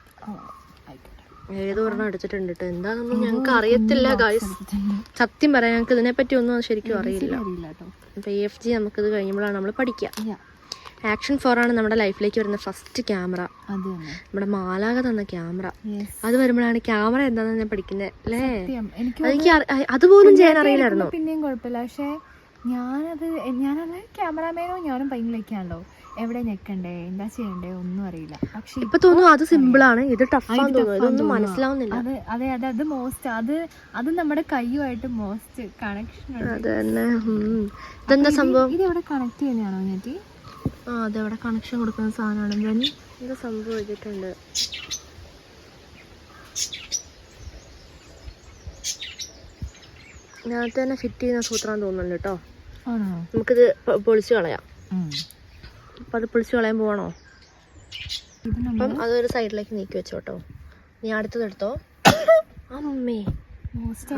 ഏതൊരെണ്ണം എടുത്തിട്ടുണ്ട് കേട്ടോ. എന്താണെന്നൊന്നും ഞങ്ങൾക്ക് അറിയത്തില്ല ഗൈസ്. സത്യം പറയാം, ഞങ്ങൾക്ക് ഇതിനെപ്പറ്റി ഒന്നും ശരിക്കും അറിയില്ല. അപ്പൊ AFG നമുക്കിത് കഴിയുമ്പോഴാണ് നമ്മൾ പഠിക്കുക. ആക്ഷൻ 4 ആണ് നമ്മുടെ ലൈഫിലേക്ക് വരുന്ന ഫസ്റ്റ് ക്യാമറ. നമ്മുടെ മാലാക തന്ന ക്യാമറ. അത് വരുമ്പോഴാണ് ക്യാമറ എന്താണെന്ന് ഞാൻ പഠിക്കുന്നത് അല്ലേ? എനിക്ക് അതുപോലും ചെയ്യാൻ അറിയില്ലായിരുന്നു. പിന്നെയും കുഴപ്പമില്ല, പക്ഷെ ഞാനത് ക്യാമറാമാനോ ഞാനും ഭയങ്കരൊക്കെയാണല്ലോ. എവിടെ ഞെക്കണ്ടേ, എന്താ ചെയ്യണ്ടേ ഒന്നും അറിയില്ല. പക്ഷെ ഇപ്പൊ തോന്നുന്നു അത് സിമ്പിൾ ആണ്, ഇത് ടഫാന്ന് തോന്നുന്നു. ഇതൊന്നും മനസ്സിലാവുന്നില്ല. അതെ മോസ്റ്റ് അത് നമ്മുടെ കയ്യുമായിട്ട് മോസ്റ്റ് കണക്ഷൻ. അത് തന്നെ. ഇതെന്താ സംഭവം? ഇത് എവിടെ കണക്ട് ചെയ്യുന്നതാണോ ഞെട്ടി? അതെവിടെ കണക്ഷൻ കൊടുക്കുന്ന സാധനമാണ്. എന്താ സംഭവം എഴുതിയിട്ടുണ്ട്. ഇതിനകത്ത് തന്നെ ഫിറ്റ് ചെയ്യുന്ന സൂത്രം തോന്നുന്നുണ്ട് കേട്ടോ. നമുക്കിത് പൊളിച്ചു കളയാം. അപ്പൊ അത് പൊളിച്ചു കളയാൻ പോവാണോ? അപ്പം അതൊരു സൈഡിലേക്ക് നീക്കി വെച്ചോട്ടോ. നീ അടുത്തതെടുത്തോ. അമ്മേ,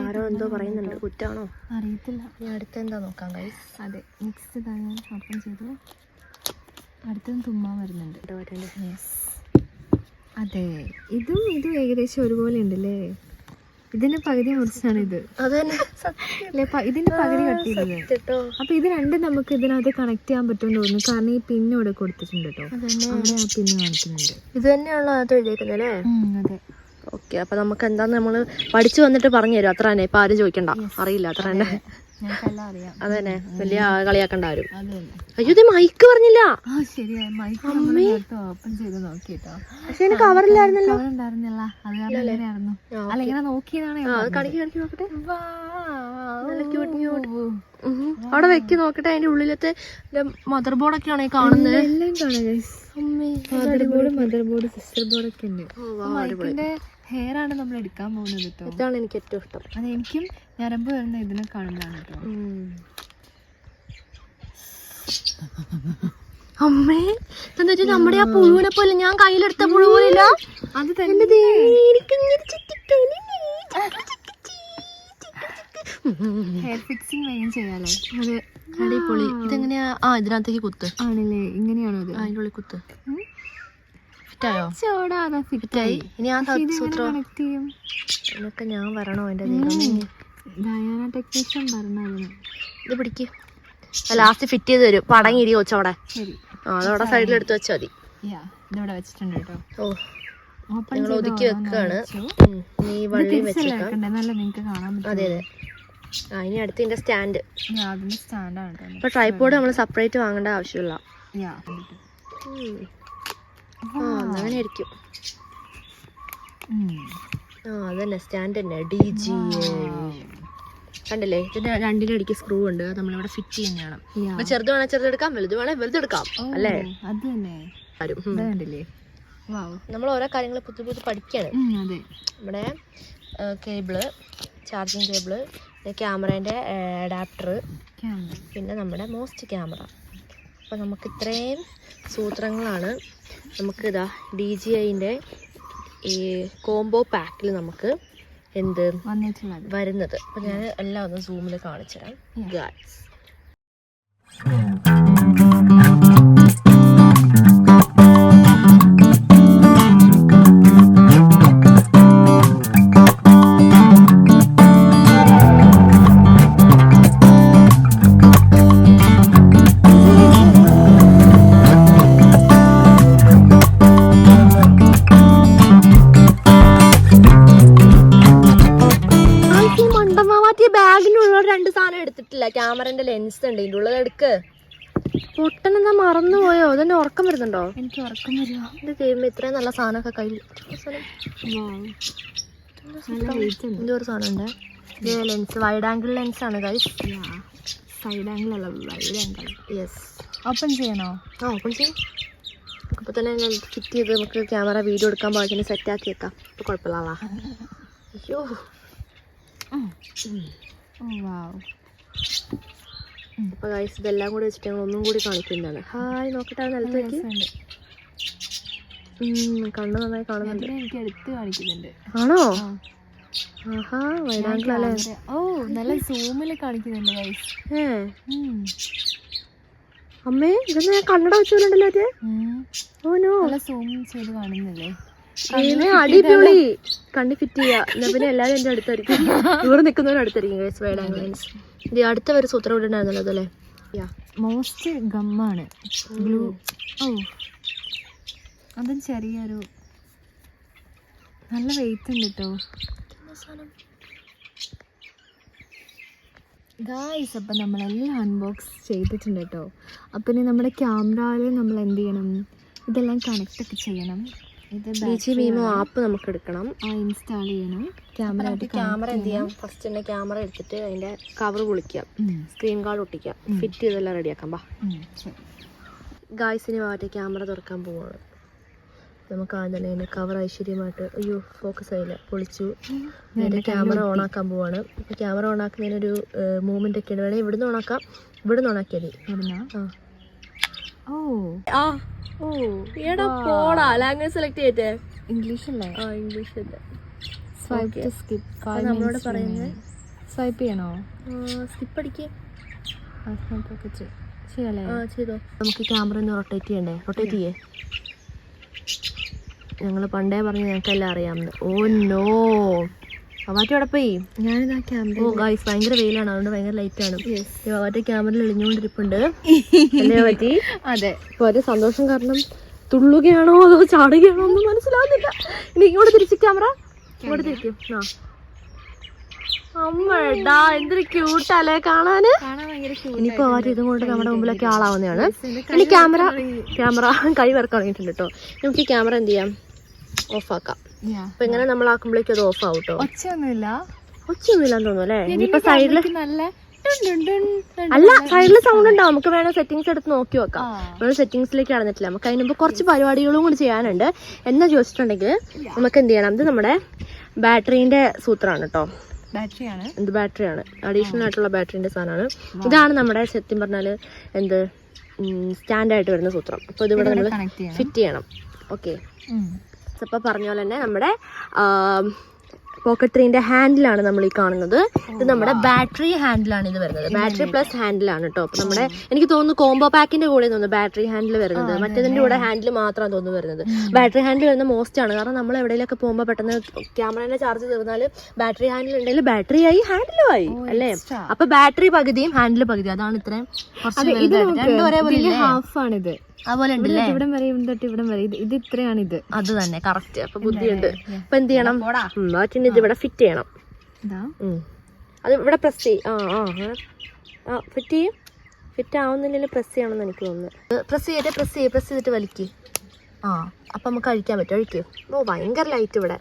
ആരോ എന്തോ പറയുന്നുണ്ട്. കുറ്റാണോ അറിയത്തില്ല. നീ അടുത്ത എന്താ നോക്കാം ഗൈസ്. അതെ, നെക്സ്റ്റ് ഓപ്പൺ ചെയ്തു. അടുത്തും തുമ്മാൻ വരുന്നുണ്ട്. അതെ, ഇതും ഏകദേശം ഒരുപോലെ ഉണ്ടല്ലേ. ഇതിന്റെ പകുതി മുറിച്ചാണ് ഇത്. ഇതിന്റെ പകുതി കട്ട് ചെയ്തത്. അപ്പൊ ഇത് രണ്ടും നമുക്ക് ഇതിനകത്ത് കണക്ട് ചെയ്യാൻ പറ്റുമെന്ന് തോന്നുന്നു. കാരണം ഈ പിന്ന് ഇവിടെ കൊടുത്തിട്ടുണ്ട് കേട്ടോ. അവിടെ ആ പിന്ന് കാണിക്കുന്നുണ്ട്. ഇത് തന്നെയാണല്ലോ അത് എഴുതിയേക്കുന്നത് അല്ലേ? അതെ. ഓക്കെ, അപ്പൊ നമുക്ക് എന്താന്ന് നമ്മള് പഠിച്ചു വന്നിട്ട് പറഞ്ഞു തരും. അത്ര തന്നെ. ഇപ്പൊ ആരും ചോദിക്കണ്ട, അറിയില്ല. അത്ര തന്നെ. അതന്നെ, വലിയ കളിയാക്കണ്ട ആരും. അയ്യോ, ഇത് മൈക്ക് പറഞ്ഞില്ല. പക്ഷെ എനിക്ക് കവറില്ലായിരുന്നല്ലോ. അവിടെ വെക്കി നോക്കട്ടെ. അതിന്റെ ഉള്ളിലത്തെ മദർ ബോർഡൊക്കെ ആണെ കാണുന്നത്. മദർ ബോർഡ് സിസ്റ്റർ ബോർഡ് ഒക്കെ ഉണ്ട്. ഹെയർ ആണ് നമ്മൾ എടുക്കാൻ പോകുന്നത് കേട്ടോ. ഇതാണ് എനിക്ക് ഏറ്റവും ഇഷ്ടം. അത് എനിക്കും ഞരമ്പ് വരുന്ന ഇതിനെ കാണുന്നതാണ് കേട്ടോ. അമ്മേ, എന്താ വെച്ചാൽ നമ്മുടെ ആ പുഴുവിനെ പോലെ ഞാൻ കയ്യിലെടുത്ത പുഴു പോലില്ല. അത് തന്നെ ഹെയർ ഫിക്സിങ് വേഗം ചെയ്യാലോ. അതെ, അടിപൊളി. ഇതെങ്ങനെയാ? ഇതിനകത്തേക്ക് കുത്ത്. ആണല്ലേ, ഇങ്ങനെയാണോ? അതിൻ്റെ ഉള്ളിൽ കുത്ത്. ഇനി ആ സൂത്രം എന്നൊക്കെ ഞാൻ വരണോ? എന്റെ ടെക്നീഷ്യൻ പറഞ്ഞായിരുന്നു. ഇത് പിടിക്ക്. ലാസ്റ്റ് ഫിറ്റ് ചെയ്ത് തരും. പടങ്ങി ഇരി കൊച്ചവിടെ. അതവിടെ സൈഡിൽ എടുത്ത് വെച്ചാൽ മതി. ഇതിവിടെ വെച്ചിട്ടുണ്ട് കേട്ടോ. നിങ്ങൾ ഒതുക്കി വെക്കാണ്. നീ വള്ളി വെച്ചേക്കാം. നിങ്ങൾക്ക് കാണാൻ പറ്റും. അതെ അതെ. ഇനി അടുത്തതിന്റെ സ്റ്റാൻഡ്. അതിന്റെ സ്റ്റാൻഡാണ്. ഇപ്പൊ ട്രൈപോഡ് നമ്മൾ സെപ്പറേറ്റ് വാങ്ങേണ്ട ആവശ്യമില്ല. അങ്ങനെ ആയിരിക്കും. അതന്നെ സ്റ്റാൻഡ് തന്നെ. DGA കണ്ടില്ലേ? ഇതിന്റെ രണ്ടിന്റെ അടിക്ക് സ്ക്രൂ ഉണ്ട്. അത് നമ്മളിവിടെ ഫിറ്റ് ചെയ്യുന്നതാണ്. ചെറുത് വേണേ ചെറുതെടുക്കാം, വലുത് വേണേ വലുതെടുക്കാം അല്ലേ? അത് തന്നെ. നമ്മൾ ഓരോ കാര്യങ്ങൾ പുതിയ പഠിക്കാണ്. നമ്മുടെ കേബിള്, ചാർജിങ് കേബിള്, ക്യാമറേന്റെ അഡാപ്റ്റർ, പിന്നെ നമ്മുടെ മോസ്റ്റ് ക്യാമറ. അപ്പം നമുക്ക് ഇത്രയും സൂത്രങ്ങളാണ് നമുക്ക് DJIന്റെ ഈ കോംബോ പാക്കിൽ നമുക്ക് വരുന്നത്. അപ്പം ഞാൻ എല്ലാം ഒന്ന് സൂമിൽ കാണിച്ചു തരാം ഗൈസ്. എടുത്തിട്ടില്ല. ക്യാമറന്റെ ലെൻസ് ഉണ്ട് ഇതിൻ്റെ ഉള്ളത്. എടുക്ക്. പൊട്ടനെന്താ മറന്നു പോയോ? ഇതെന്നെ ഉറക്കം വരുന്നുണ്ടോ? എനിക്ക് ഉറക്കം വരുക. എന്റെ ദൈവം ഇത്രയും നല്ല സാധനമൊക്കെ കയ്യിൽ. എന്തോ ഒരു സാധനം ഉണ്ട്. ഇത് ലെൻസ്, വൈഡ് ആംഗിൾ ലെൻസ് ആണ് ഗൈസ്. സൈഡ് ആംഗിൾ അല്ല, വൈഡ് ആംഗിൾ. യെസ്. ഓപ്പൺ ചെയ്യണോ? ആ ഓപ്പൺ ചെയ്യും. അപ്പോൾ തന്നെ ഫിറ്റ് ചെയ്ത് നമുക്ക് ക്യാമറ വീഡിയോ എടുക്കാൻ പാകത്തിന് സെറ്റാക്കി വെക്കാം. ഇപ്പോൾ കുഴപ്പമില്ല. അയ്യോ അപ്പോൾ ഗൈസ് ഇതെല്ലാം കൂടി വെച്ചിട്ട് ഞങ്ങൾ ഒന്നും കൂടി കാണിക്കുന്നതാണ്. ഹായ് നോക്കട്ടെ നിലത്ത് വെക്ക്. കണ്ണ് നന്നായി കാണുന്നുണ്ട്. എനിക്ക് എടുത്ത് കാണിക്കുന്നുണ്ട്. ആണോ? ആഹാ വൈഡ് ആംഗിൾ അല്ലേ? ഓ നല്ല സൂമിൽ കാണിക്കുന്നുണ്ട് ഗൈസ്. അമ്മേ ഇതൊന്നും ഞാൻ കണ്ണട വെച്ചോണ്ടല്ലോ അത്. ഓനോ നല്ല സൂം ചെയ്ത് കാണുന്നില്ലേ? അടിപൊളി. കണ്ണി ഫിറ്റ് ചെയ്യാ. എന്നാ പിന്നെ എല്ലാവരും എൻ്റെ അടുത്തായിരിക്കും. ഇവിടെ നിൽക്കുന്നവരും അടുത്തായിരിക്കും ഗൈസ്. Wide angle lens. ഇത് അടുത്ത വരെ സൂത്രം ഇവിടെ ഉണ്ടായിരുന്നല്ലോ അതല്ലേ? Most ഗമ്മാണ് blue. ഓ അതും ചെറിയൊരു നല്ല വെയിറ്റ് ഉണ്ട് കേട്ടോ ഗായ്സ്. അപ്പം നമ്മളെല്ലാം അൺബോക്സ് ചെയ്തിട്ടുണ്ട് കേട്ടോ. അപ്പം ഇനി നമ്മുടെ ക്യാമറയിൽ നമ്മൾ എന്ത് ചെയ്യണം? ഇതെല്ലാം കണക്ട് ഒക്കെ ചെയ്യണം. ഇത് BGMimo ആപ്പ് നമുക്ക് എടുക്കണം, ഇൻസ്റ്റാൾ ചെയ്യണം. ക്യാമറ എന്ത് ചെയ്യാം? ഫസ്റ്റ് തന്നെ ക്യാമറ എടുത്തിട്ട് അതിൻ്റെ കവർ പൊളിക്കാം, സ്ക്രീൻ ഗാർഡ് ഒട്ടിക്കാം, ഫിറ്റ് ചെയ്തെല്ലാം റെഡിയാക്കാം. ബാ ഗായ്സിന് ഭാഗത്ത് ക്യാമറ തുറക്കാൻ പോവാണ്. നമുക്ക് ആദ്യം തന്നെ അതിൻ്റെ കവർ ഐശ്വര്യമായിട്ട്, അയ്യോ ഫോക്കസ് ആയില്ല, പൊളിച്ചു. എന്നിട്ട് ക്യാമറ ഓൺ ആക്കാൻ പോവാണ്. ഇപ്പോൾ ക്യാമറ ഓൺ ആക്കുന്നതിനൊരു മൂവ്മെൻ്റ് ഒക്കെ ഉണ്ട്. വേണമെങ്കിൽ ഇവിടുന്ന് ഓണാക്കാം, ഇവിടുന്ന് ഓണാക്കിയാൽ ലാംഗ്വേജ് സെലക്ട് ചെയ്തേ. ഇംഗ്ലീഷ് അല്ലേ? ഇംഗ്ലീഷ് അല്ലേ? Swipe to skip. നമ്മളോട് പറയുന്നത് സ്വൈപ്പ് ചെയ്യണോ? സ്കിപ്പ് അടിക്കേ ചെയ്യല്ലേ? ചെയ്തോ. നമുക്ക് ക്യാമറ ഒന്ന് റൊട്ടേറ്റ് ചെയ്യണ്ടേ? റൊട്ടേറ്റ് ചെയ്യേ. ഞങ്ങൾ പണ്ടേ പറഞ്ഞു ഞങ്ങൾക്കെല്ലാം അറിയാമെന്ന്. ഓ നോ, അവറ്റ അവിടെ പോയി. ഞാനിതാ ക്യാമറ. ഓ ഗൈസ് ഭയങ്കര വെയിലാണ്, അതുകൊണ്ട് ഭയങ്കര ലൈറ്റാണ്. അവറ്റ ക്യാമറയിൽ എളിഞ്ഞുകൊണ്ടിരിപ്പുണ്ട് അല്ലേ പറ്റി? അതെ. അപ്പോൾ ഒരു സന്തോഷം കാരണം തുള്ളുകയാണോ അതോ ചാടുകയാണോ ഒന്നും മനസ്സിലാവുന്നില്ല. ഇനി ഇങ്ങോട്ട് തിരിച്ച് ക്യാമറ ഇങ്ങോട്ട് തിരിക്കും. അമ്മടാ എന്തൊരു ക്യൂട്ടല്ലേ കാണാന്. ഇനിയിപ്പോ അവര് ഇതും കൊണ്ട് നമ്മുടെ മുമ്പിലൊക്കെ ആളാവുന്നതാണ്. ഇനി ക്യാമറ കൈ വർക്ക് തുടങ്ങിയിട്ടുണ്ട് കേട്ടോ. നമുക്ക് ഈ ക്യാമറ എന്ത് ചെയ്യാം? ഓഫ് ആക്കാം. അപ്പൊ ഇങ്ങനെ നമ്മൾ ആക്കുമ്പോഴേക്കും അത് ഓഫ് ആവും കേട്ടോ. ഒച്ചയൊന്നുമില്ലാന്ന് തോന്നുന്നു അല്ലേ? ഇനിയിപ്പോ സൈഡില് അല്ല, സൈഡില് സൗണ്ട് ഉണ്ടാവും. നമുക്ക് വേണം സെറ്റിംഗ്സ് എടുത്ത് നോക്കി വെക്കാം. നമ്മൾ സെറ്റിംഗ്സിലേക്ക് കടന്നിട്ടില്ല. നമുക്ക് അതിന് മുമ്പ് കുറച്ച് പരിപാടികളും കൂടി ചെയ്യാനുണ്ട്. എന്നാ ചോദിച്ചിട്ടുണ്ടെങ്കിൽ നമുക്ക് എന്ത് ചെയ്യണം? ഇത് നമ്മുടെ ബാറ്ററീന്റെ സൂത്രമാണ് കേട്ടോ. ഇത് ബാറ്ററിയാണ്, അഡീഷണൽ ആയിട്ടുള്ള ബാറ്ററിന്റെ സാധനമാണ്. ഇതാണ് നമ്മുടെ സത്യം പറഞ്ഞാല് എന്ത് സ്റ്റാൻഡായിട്ട് വരുന്ന സൂത്രം. അപ്പോൾ ഇതിവിടെ നമ്മൾ ഫിറ്റ് ചെയ്യണം. ഓക്കെ. അപ്പോൾ പറഞ്ഞ പോലെ തന്നെ നമ്മുടെ പോക്കറ്റ് 3ന്റെ ഹാൻഡിലാണ് നമ്മൾ ഈ കാണുന്നത്. ഇത് നമ്മുടെ ബാറ്ററി ഹാൻഡിലാണ് ഇത് വരുന്നത്. ബാറ്ററി പ്ലസ് ഹാൻഡിലാണ് കേട്ടോ. അപ്പോൾ നമ്മുടെ എനിക്ക് തോന്നുന്നു കോംബോ പാക്കിന്റെ കൂടെ തോന്നുന്നു ബാറ്ററി ഹാൻഡിൽ വരുന്നത്. മറ്റേതിന്റെ കൂടെ ഹാൻഡിൽ മാത്രമാണ് തോന്നുന്നു വരുന്നത്. ബാറ്ററി ഹാൻഡിൽ വരുന്ന മോസ്റ്റ് ആണ്. കാരണം നമ്മൾ എവിടെയെങ്കിലൊക്കെ പോകുമ്പോൾ പെട്ടെന്ന് ക്യാമറേന്റെ ചാർജ് തീർന്നാൽ ബാറ്ററി ഹാൻഡിൽ ഉണ്ടെങ്കിൽ ബാറ്ററി ആയി ഹാൻഡിലും ആയി അല്ലേ? അപ്പൊ ബാറ്ററി പകുതിയും ഹാൻഡിൽ പകുതി. അതാണ് ഇത്രയും ഹാഫാണിത്. അതുപോലെ ഇവിടം വരെ ഇവിടം വരെ ഇത് ഇത്രയാണ്. ഇത് അത് തന്നെ കറക്റ്റ്. അപ്പൊ ബുദ്ധിയുണ്ട്. അപ്പൊ എന്ത് ചെയ്യണം? മാറ്റിന് ഇത് ഇവിടെ ഫിറ്റ് ചെയ്യണം. അത് ഇവിടെ പ്രസ് ചെയ്യും. ഫിറ്റ് ചെയ്യും. ഫിറ്റ് ആവുന്നില്ലെങ്കിൽ പ്രസ് ചെയ്യണമെന്ന് എനിക്ക് തോന്നുന്നു. പ്രസ് ചെയ്തിട്ട് വലിക്ക്. അപ്പൊ നമുക്ക് അഴിക്കാൻ പറ്റും. അഴിക്കൂ. ഓ ഭയങ്കര ലൈറ്റ് ഇവിടെ.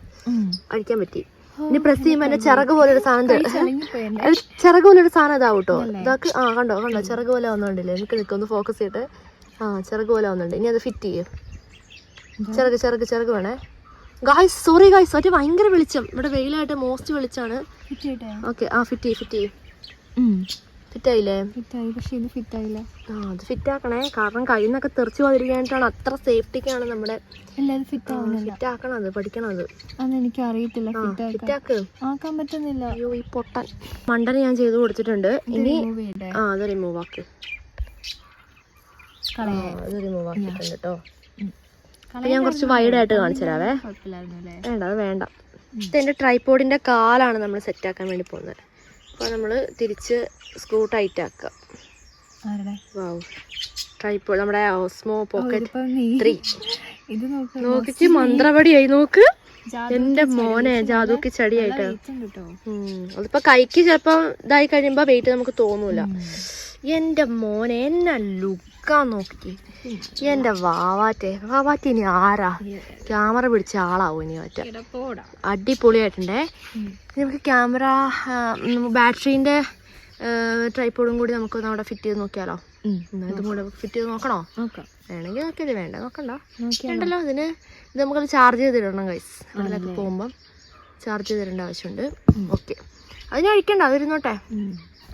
അഴിക്കാൻ പറ്റി. ഇനി പ്രസ് ചെയ്യുമ്പോ എന്നെ ചിറക് പോലെ ഒരു സാധനം, ചിറക് പോലെ ഒരു സാധനം ഇതാവും കേട്ടോ. ഇതാക്ക് കണ്ടോ ചിറക് പോലെ വന്നോണ്ടില്ലേ? നിൽക്കൊന്ന് ഫോക്കസ് ചെയ്തിട്ട്. ചിറക് പോലെ വന്നുണ്ട്. ഇനി അത് ഫിറ്റ് ചെയ്യും. ചിറക് വേണേ. ഗായ്സ് സോറി ഗായ്സ്, മറ്റേ ഭയങ്കര വെളിച്ചം ഇവിടെ, വെയിലായിട്ട് മോസ്റ്റ് വെളിച്ചാണ്. ഓക്കെ. ഫിറ്റ് ചെയ്യും. ഫിറ്റ് ആയില്ലേ? അത് ഫിറ്റ് ആക്കണേ. കാരണം കയ്യിൽ നിന്നൊക്കെ തെറിച്ചു പോകാതിരിക്കാനായിട്ടാണ്. അത്ര സേഫ്റ്റിക്കാണ് നമ്മുടെ ഫിറ്റ് ആക്കണം. അത് പഠിക്കണം. അത് എനിക്ക് അറിയത്തില്ല. ഫിറ്റ് ആക്കാൻ പറ്റുന്നില്ല. അയ്യോ ഈ പൊട്ടൻ മണ്ടന് ഞാൻ ചെയ്ത് കൊടുത്തിട്ടുണ്ട്. ഇനി അത് റിമൂവ് ആക്ക്. അത് റിമൂവ് ആക്കിയിട്ടുണ്ട് കേട്ടോ. ഞാൻ കുറച്ച് വൈഡ് ആയിട്ട് കാണിച്ചു തരാവേ. വേണ്ട അത് വേണ്ട. ഇത് എൻ്റെ ട്രൈപോഡിന്റെ കാലാണ് നമ്മൾ സെറ്റ് ആക്കാൻ വേണ്ടി പോകുന്നത്. അപ്പോൾ നമ്മൾ തിരിച്ച് സ്ക്രൂ ടൈറ്റ് ആക്കുക. ട്രൈപോഡ് നമ്മുടെ ഓസ്മോ പോക്കറ്റ് 3 ഇത് നോക്ക് നോക്കിച്ച് മന്ത്രപടിയായി നോക്ക്. ജാദു എന്റെ മോനെ ജാദൂക്ക് ചടിയായിട്ട്. കേട്ടോ. അതിപ്പോ കൈക്ക് ചിലപ്പോ ഇതായി കഴിയുമ്പോ വെയിറ്റ് നമുക്ക് തോന്നൂല. എന്റെ മോനെ എന്നാ ലുക്കാ നോക്കി. എന്റെ വാവാറ്റി ഇനി ആരാ ക്യാമറ പിടിച്ച ആളാവും ഇനി ഒറ്റ. അടിപൊളിയായിട്ടുണ്ടേ. നമുക്ക് ക്യാമറ ബാറ്ററീന്റെ ട്രൈപ്പോഡും കൂടി നമുക്ക് അവിടെ ഫിറ്റ് ചെയ്ത് നോക്കിയാലോ? ഇതും കൂടെ ഫിറ്റ് ചെയ്ത് നോക്കണോ? വേണമെങ്കിൽ നോക്കിയത്, വേണ്ട നോക്കണ്ട വേണ്ടല്ലോ. ഇത് നമുക്കത് ചാർജ് ചെയ്തിടണം ഗൈസ്. അതിലൊക്കെ പോകുമ്പം ചാർജ് ചെയ്തിടേണ്ട ആവശ്യമുണ്ട്. ഓക്കെ, അതിന് അഴിക്കണ്ട, അതിരുന്നോട്ടെ.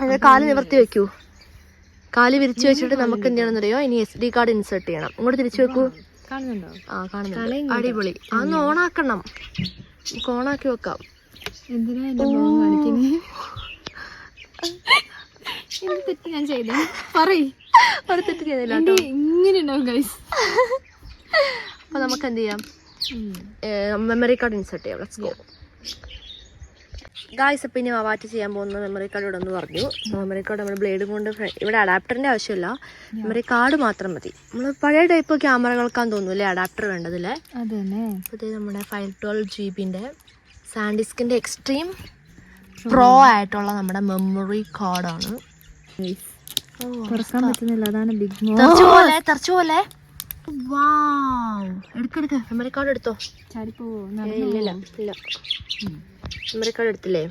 അത് കാല് നിവർത്തി വെക്കൂ. കാല് വിരിച്ചു വെച്ചിട്ട് നമുക്ക് എന്ത് ചെയ്യണമെന്നറിയോ? ഇനി SD കാർഡ് ഇൻസേർട്ട് ചെയ്യണം. ഇങ്ങോട്ട് തിരിച്ചു വെക്കൂ. ആ കാണുന്നുണ്ട്. അടിപൊളി. അതൊന്ന് ഓണാക്കണം. നമുക്ക് ഓണാക്കി വെക്കാം. തെറ്റ് ഞാൻ ചെയ്തേ പറയ്. ഒരു തെറ്റ് ചെയ്തില്ല. ഇങ്ങനെയുണ്ടാവും ഗൈസ്. അപ്പൊ നമുക്ക് എന്ത് ചെയ്യാം? മെമ്മറി കാർഡ് ഇൻസേർട്ട് ചെയ്യാം. Let's go guys. അപ്പം ഇനി വാവാറ്റ് ചെയ്യാൻ പോകുന്ന മെമ്മറി കാർഡ് ഇവിടെ ഒന്ന് പറഞ്ഞു. മെമ്മറി കാർഡ് നമ്മൾ ബ്ലേഡും കൊണ്ട് ഇവിടെ അഡാപ്റ്ററിൻ്റെ ആവശ്യമില്ല, മെമ്മറി കാർഡ് മാത്രം മതി. നമ്മൾ പഴയ ടൈപ്പ് ക്യാമറകൾക്കാന്ന് തോന്നുന്നു അഡാപ്റ്റർ വേണ്ടതില്ലേ? അപ്പോൾ ഇത് നമ്മുടെ 512 GB സാൻഡിസ്കിൻ്റെ എക്സ്ട്രീം പ്രോ ആയിട്ടുള്ള നമ്മുടെ മെമ്മറി കാർഡാണ്. തുറക്കാൻ പറ്റുന്നില്ല, അതാണ് ബിഗ് തെറിച്ചു പോലെ. എടുക്കെടുക്ക, മെമ്മറി കാർഡ് എടുത്തോ. ഇല്ല മെമ്മറി കാർഡ് എടുത്തില്ലേ?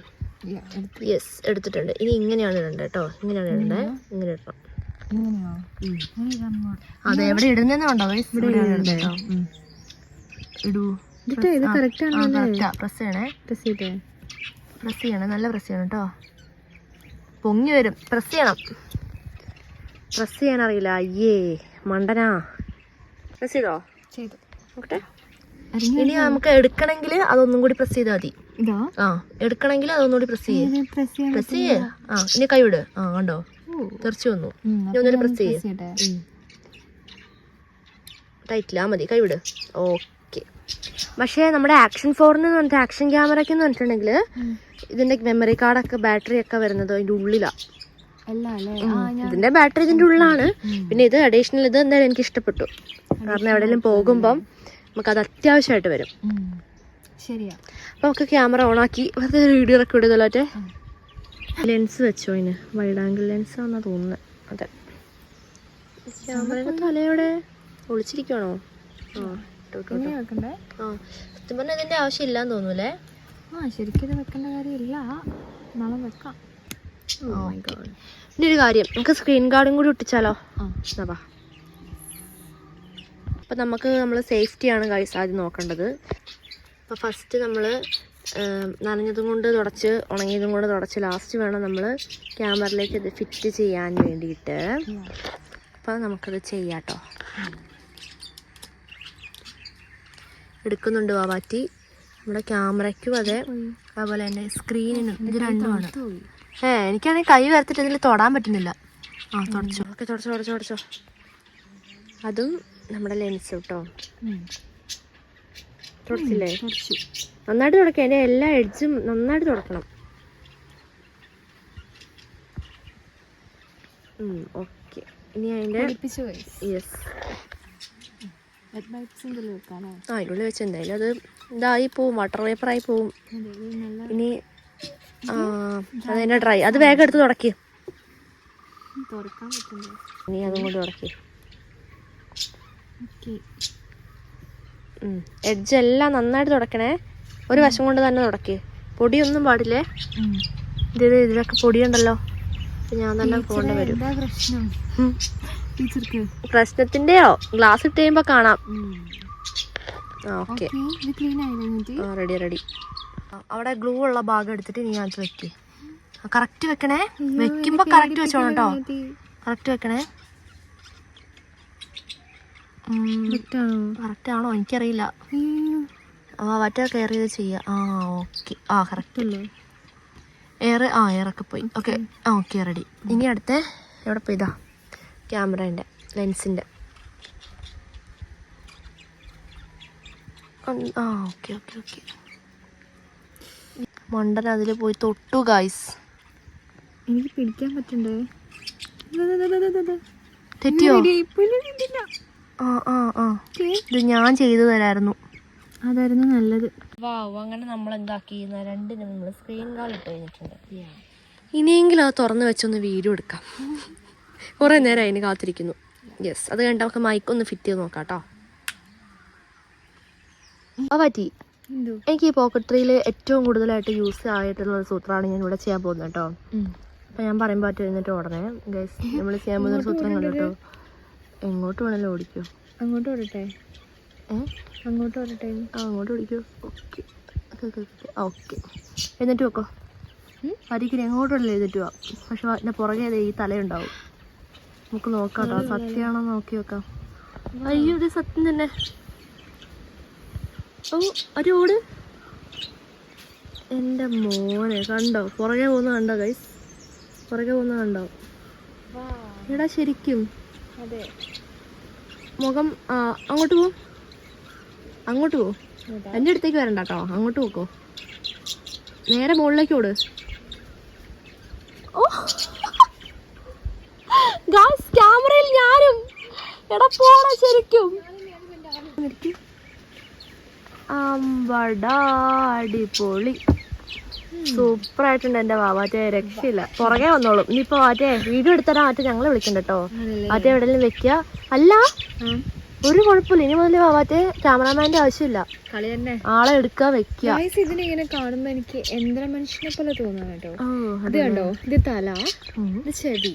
യെസ് എടുത്തിട്ടുണ്ട്. ഇനി ഇങ്ങനെയാണ് ഇടേണ്ടത് കേട്ടോ. ഇങ്ങനെയാണ് ഇടേണ്ടത്. ഇങ്ങനെ ഇടണം. അതെ, എവിടെ ഇടുന്നുണ്ടോ? ഇടൂ. പ്രസ് ചെയ്യണേ. പ്രസ് ചെയ്യണം, നല്ല പ്രസ് ചെയ്യണം കേട്ടോ. പൊങ്ങി വരും. പ്രസ് ചെയ്യണം. പ്രസ് ചെയ്യാൻ അറിയില്ല. അയ്യേ മണ്ടനാ. പ്രസ് ചെയ്തോ? ചെയ്തു. നോക്കട്ടെ. ഇനി നമുക്ക് എടുക്കണമെങ്കിൽ അതൊന്നും കൂടി പ്രസ് ചെയ്താൽ മതി. ആ, എടുക്കണമെങ്കിൽ അതൊന്നുകൂടി പ്രസ് ചെയ്യേ. പ്രസ് ചെയ്യേ. ആ, ഇനി കൈ വിട്. ആ, കണ്ടോ തെറിച്ചു വന്നു. ഇനി ഒന്നുകൂടി പ്രസ് ചെയ്യേ. ടൈറ്റിലാ മതി. കൈ വിട്. ഓക്കെ. പക്ഷേ നമ്മുടെ ആക്ഷൻ 4 പറഞ്ഞിട്ട് ആക്ഷൻ ക്യാമറയ്ക്ക് എന്ന് പറഞ്ഞിട്ടുണ്ടെങ്കിൽ ഇതിന്റെ മെമ്മറി കാർഡൊക്കെ ബാറ്ററി ഒക്കെ വരുന്നത് അതിന്റെ ഉള്ളിലാ. ഇതിന്റെ ബാറ്ററി ഇതിന്റെ ഉള്ളിലാണ്. പിന്നെ ഇത് അഡീഷണൽ ഇത് എന്തായാലും എനിക്ക് ഇഷ്ടപ്പെട്ടു. കാരണം എവിടെയെങ്കിലും പോകുമ്പം നമുക്കത് അത്യാവശ്യമായിട്ട് വരും. ശരിയാ. അപ്പോൾ നമുക്ക് ക്യാമറ ഓണാക്കി വെറുതെ വീഡിയോ റെക്കോർഡ് ചെയ്തോട്ടെ. ലെൻസ് വെച്ചോ? അതിന് വൈഡ് ആംഗിൾ ലെൻസ് ആണെന്നാണ് തോന്നുന്നത്. അതെ. ക്യാമറയുടെ തലയോടെ ഒളിച്ചിരിക്കണോ? സത്യം പറഞ്ഞാൽ ഇതിന്റെ ആവശ്യമില്ലാന്ന് തോന്നൂലേ? ശരിക്കും ഇത് വെക്കേണ്ട കാര്യമില്ല. നാളെ വെക്കാം. ഇനി ഒരു കാര്യം, നമുക്ക് സ്ക്രീൻ ഗാർഡും കൂടി ഒട്ടിച്ചാലോ? അപ്പം നമ്മൾ സേഫ്റ്റിയാണ് ഗൈസ് ആദ്യം നോക്കേണ്ടത്. അപ്പോൾ ഫസ്റ്റ് നമ്മൾ നനഞ്ഞതും കൊണ്ട് തുടച്ച് ഉണങ്ങിയതും കൊണ്ട് തുടച്ച് ലാസ്റ്റ് വേണം നമ്മൾ ക്യാമറയിലേക്ക് ഇത് ഫിറ്റ് ചെയ്യാൻ വേണ്ടിയിട്ട്. അപ്പോൾ നമുക്കത് ചെയ്യാം കേട്ടോ. എടുക്കുന്നുണ്ട് വാവാറ്റി. നമ്മുടെ ക്യാമറയ്ക്കും അതെ, അതുപോലെ തന്നെ സ്ക്രീനിനും. ഇത് രണ്ടുമാണ്. എനിക്കാണെങ്കിൽ കൈ വരത്തിട്ട് ഇതിൽ തൊടാൻ പറ്റുന്നില്ല. ആ, തുടച്ചോ. ഓക്കെ, തുടച്ചോ. അതും നമ്മുടെ ലെൻസ് കേട്ടോ. തുടച്ചില്ലേ? നന്നായിട്ട് തുടക്കാം. അതിൻ്റെ എല്ലാ എഡ്ജും നന്നായിട്ട് തുടക്കണം. ഓക്കെ. ഇനി അതിൻ്റെ യെസ് അതിനുള്ളിൽ വെച്ച് എന്തായാലും അത് ഇതായി പോവും, വാട്ടർ വേപ്പറായി പോവും. ഇനി അതിൻ്റെ ഡ്രൈ അത് വേഗം എടുത്ത് തുടക്കി. ഇനി അതും കൊണ്ട് തുടക്കി. എഡ്ജ് എല്ലാം നന്നായിട്ട് തുടക്കണേ. ഒരു വശം കൊണ്ട് തന്നെ തുടക്കി. പൊടിയൊന്നും പാടില്ലേ. ഇതിലൊക്കെ പൊടിയുണ്ടല്ലോ. ഞാൻ തന്നെ പോകേണ്ടി വരും. പ്രശ്നത്തിന്റെയോ? ഗ്ലാസ് ഇട്ട് കഴിയുമ്പോ കാണാം. Okay, ready. അവിടെ ഗ്ലൂ ഉള്ള ഭാഗം എടുത്തിട്ട് നീ അത് വെക്ക്. കറക്റ്റ് വെക്കണേ. വെക്കുമ്പോ കറക്റ്റ് വെച്ചോണം കേട്ടോ. കറക്റ്റ് വെക്കണേ. കറക്റ്റ് ആണോ എനിക്കറിയില്ല. മറ്റേ കെയർ ചെയ്ത് ചെയ്യാം. ഓക്കെ. കറക്റ്റ് അല്ലേ? എയറൊക്കെ പോയി. ഓക്കെ. Okay, ready. ഇനി അടുത്ത എവിടെ പോയി? ഇതാ ക്യാമറേൻ്റെ ലെൻസിൻ്റെ. ഓക്കെ. മണ്ടൻ അതിൽ പോയി തൊട്ടു ഗായ്സ്. എനിക്ക് പിടിക്കാൻ പറ്റണ്ടേ? തെറ്റിയോ? ഇത് ഞാൻ ചെയ്തു തരായിരുന്നു. അതായിരുന്നു നല്ലത്. വാവ്, അങ്ങനെ നമ്മൾ എന്താക്കി രണ്ടിനും നമ്മൾ സ്ക്രീൻ ഗാർഡ് ഇട്ട് കഴിഞ്ഞിട്ടുണ്ട്. ഇനിയെങ്കിലും അത് തുറന്ന് വെച്ചൊന്ന് വീഡിയോ എടുക്കാം. കുറേ നേരം അതിന് കാത്തിരിക്കുന്നു. യെസ്, അത് കഴിഞ്ഞിട്ട് നമുക്ക് മൈക്കൊന്ന് ഫിറ്റ് ചെയ്ത് നോക്കാം കേട്ടോ. പറ്റി എനിക്ക് ഈ പോക്കറ്റ് ട്രീയിൽ ഏറ്റവും കൂടുതലായിട്ട് യൂസ് ആയിട്ടുള്ള ഒരു സൂത്രമാണ് ഞാൻ ഇവിടെ ചെയ്യാൻ പോകുന്നത് കേട്ടോ. അപ്പം ഞാൻ പറയുമ്പോൾ പറ്റി എഴുന്നിട്ട് ഉടനെ ഗൈസ് നമ്മൾ ചെയ്യാൻ പോകുന്ന സൂത്രം കണ്ടു കേട്ടോ. എങ്ങോട്ട് വേണമല്ലോ ഓടിക്കോ. അങ്ങോട്ട് ഓടട്ടെ? അങ്ങോട്ട് ഓടട്ടെ? അങ്ങോട്ട് ഓടിക്കോ. ഓക്കെ ഓക്കെ, എന്നിട്ട് വെക്കോ. പരിക്കിന് എങ്ങോട്ടല്ലേ എഴുതിട്ട് പോവാം. പക്ഷെ അതിൻ്റെ പുറകെ ഈ തലയുണ്ടാവും. നമുക്ക് നോക്കാം കേട്ടോ, സത്യമാണോ നോക്കി വെക്കാം. അയ്യോ, ഇത് സത്യം തന്നെ. ഓ, ഒരു ഓട്. എൻ്റെ മോനെ കണ്ടോ, പുറകെ പോകുന്ന കണ്ടോ ഗൈസ്, പുറകെ പോകുന്ന കണ്ടോ? എടാ ശരിക്കും അതെ. മുഖം അങ്ങോട്ട് പോ, അങ്ങോട്ട് പോ. എൻ്റെ അടുത്തേക്ക് വരണ്ട കേട്ടോ, അങ്ങോട്ട് പോക്കോ. നേരെ മുകളിലേക്ക് ഓട്. ഓ ഗൈസ്, ക്യാമറയിൽ ഞാനും. എടാ പോടാ ശരിക്കും. അടിപൊളി, സൂപ്പർ ആയിട്ടുണ്ട് എൻ്റെ വാവാറ്റേ, രക്ഷയില്ല. പുറകെ വന്നോളും. ഇനിയിപ്പോ വാറ്റേ വീഡിയോ എടുത്തരാ, വാറ്റേ ഞങ്ങളെ വിളിക്കണ്ട കേട്ടോ. വാറ്റേ എവിടെയെങ്കിലും വെക്കുക. അല്ല, ഒരു കുഴപ്പമില്ല. ഇനി മുതൽ വാവാറ്റേ ക്യാമറാമാൻ്റെ ആവശ്യമില്ല. കളി തന്നെ, ആളെ എടുക്കുക വെക്കുക. ഇതിനിങ്ങനെ കാണുമ്പോ എനിക്ക് യന്ത്ര മനുഷ്യനെ പോലെ തോന്നുന്നു കേട്ടോ. ഇത് കണ്ടോ, ഇത് തല, ഇത് ചെവി,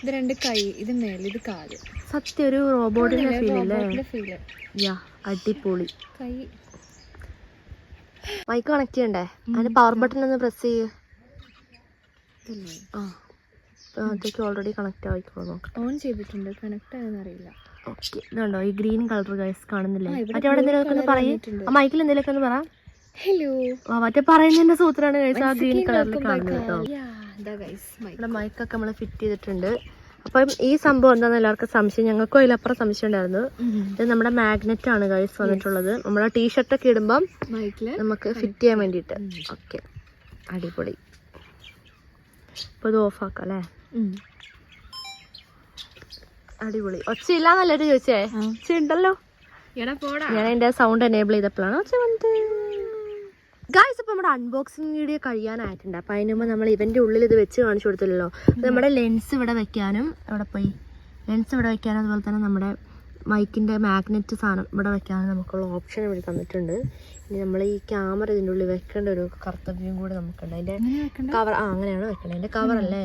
ഇത് രണ്ട് കൈ, ഇത് മേലെ, ഇത് കാല്. സത്യം ഒരു റോബോട്ടിന്റെ ഫീല്. യാ, അടിപൊളി. കൈ മൈക്ക് കണക്ട് ചെയ്യണ്ടേ? അതിന്റെ പവർ ബട്ടൺ ഒന്ന് പ്രസ് ചെയ്യ്. അതൊക്കെ ഓൾറെഡി കണക്ട് ആയിക്കോളൂ. നോക്കാം. ഓൺ ചെയ്തിട്ടുണ്ട്, കണക്ട് ആയെന്ന് അറിയില്ല. ഓക്കെ, ഇതുണ്ടോ ഈ ഗ്രീൻ കളർ ഗൈസ് കാണുന്നില്ലേ? മറ്റേ അവിടെ എന്തെങ്കിലുമൊക്കെ ഒന്ന് പറയും. ആ മൈക്കിൽ എന്തെങ്കിലുമൊക്കെ ഒന്ന് പറ. ഹലോ. മറ്റേ പറയുന്നതിന്റെ സൂത്രമാണ് ഗൈസ് ആ ഗ്രീൻ കളറിൽ കാണുന്നത് കേട്ടോ. ഇവിടെ മൈക്കൊക്കെ നമ്മൾ ഫിറ്റ് ചെയ്തിട്ടുണ്ട്. അപ്പം ഈ സംഭവം എന്താണെന്ന് എല്ലാവർക്കും സംശയം, ഞങ്ങൾക്കും അതിലപ്പുറം സംശയം ഉണ്ടായിരുന്നു. ഇത് നമ്മുടെ മാഗ്നറ്റ് ആണ് ഗൈസ് വന്നിട്ടുള്ളത്. നമ്മുടെ ടീഷർട്ടൊക്കെ ഇടുമ്പം നമുക്ക് ഫിറ്റ് ചെയ്യാൻ വേണ്ടിയിട്ട്. ഓക്കെ, അടിപൊളി. ഇപ്പൊ ഇത് ഓഫ് ആക്കാം അല്ലേ? അടിപൊളി. ഒച്ചയില്ലാന്നല്ലേ ചോദിച്ചേ? ഒച്ച ഉണ്ടല്ലോ. ഞാൻ എൻ്റെ സൗണ്ട് എനേബിൾ ചെയ്തപ്പോഴാണ് ഒച്ച വന്നത്. ഗായ്സ്, ഇപ്പം നമ്മുടെ അൺബോക്സിങ് വീഡിയോ കഴിയാനായിട്ടുണ്ട്. അപ്പം അതിന് മുമ്പ് നമ്മൾ ഇവൻ്റെ ഉള്ളിൽ ഇത് വെച്ച് കാണിച്ചു കൊടുത്തില്ലല്ലോ. നമ്മുടെ ലെൻസ് ഇവിടെ വെക്കാനും, അവിടെ പോയി ലെൻസ് ഇവിടെ വെക്കാനും, അതുപോലെ തന്നെ നമ്മുടെ മൈക്കിൻ്റെ മാഗ്നറ്റ് സാധനം ഇവിടെ വെക്കാനും നമുക്കുള്ള ഓപ്ഷൻ ഇവിടെ തന്നിട്ടുണ്ട്. ഇനി നമ്മൾ ഈ ക്യാമറ ഇതിൻ്റെ ഉള്ളിൽ വെക്കേണ്ട ഒരു കർത്തവ്യം കൂടി നമുക്കുണ്ട്. അതിൻ്റെ കവർ അങ്ങനെയാണ് വെക്കേണ്ടത്. അതിൻ്റെ കവറല്ലേ?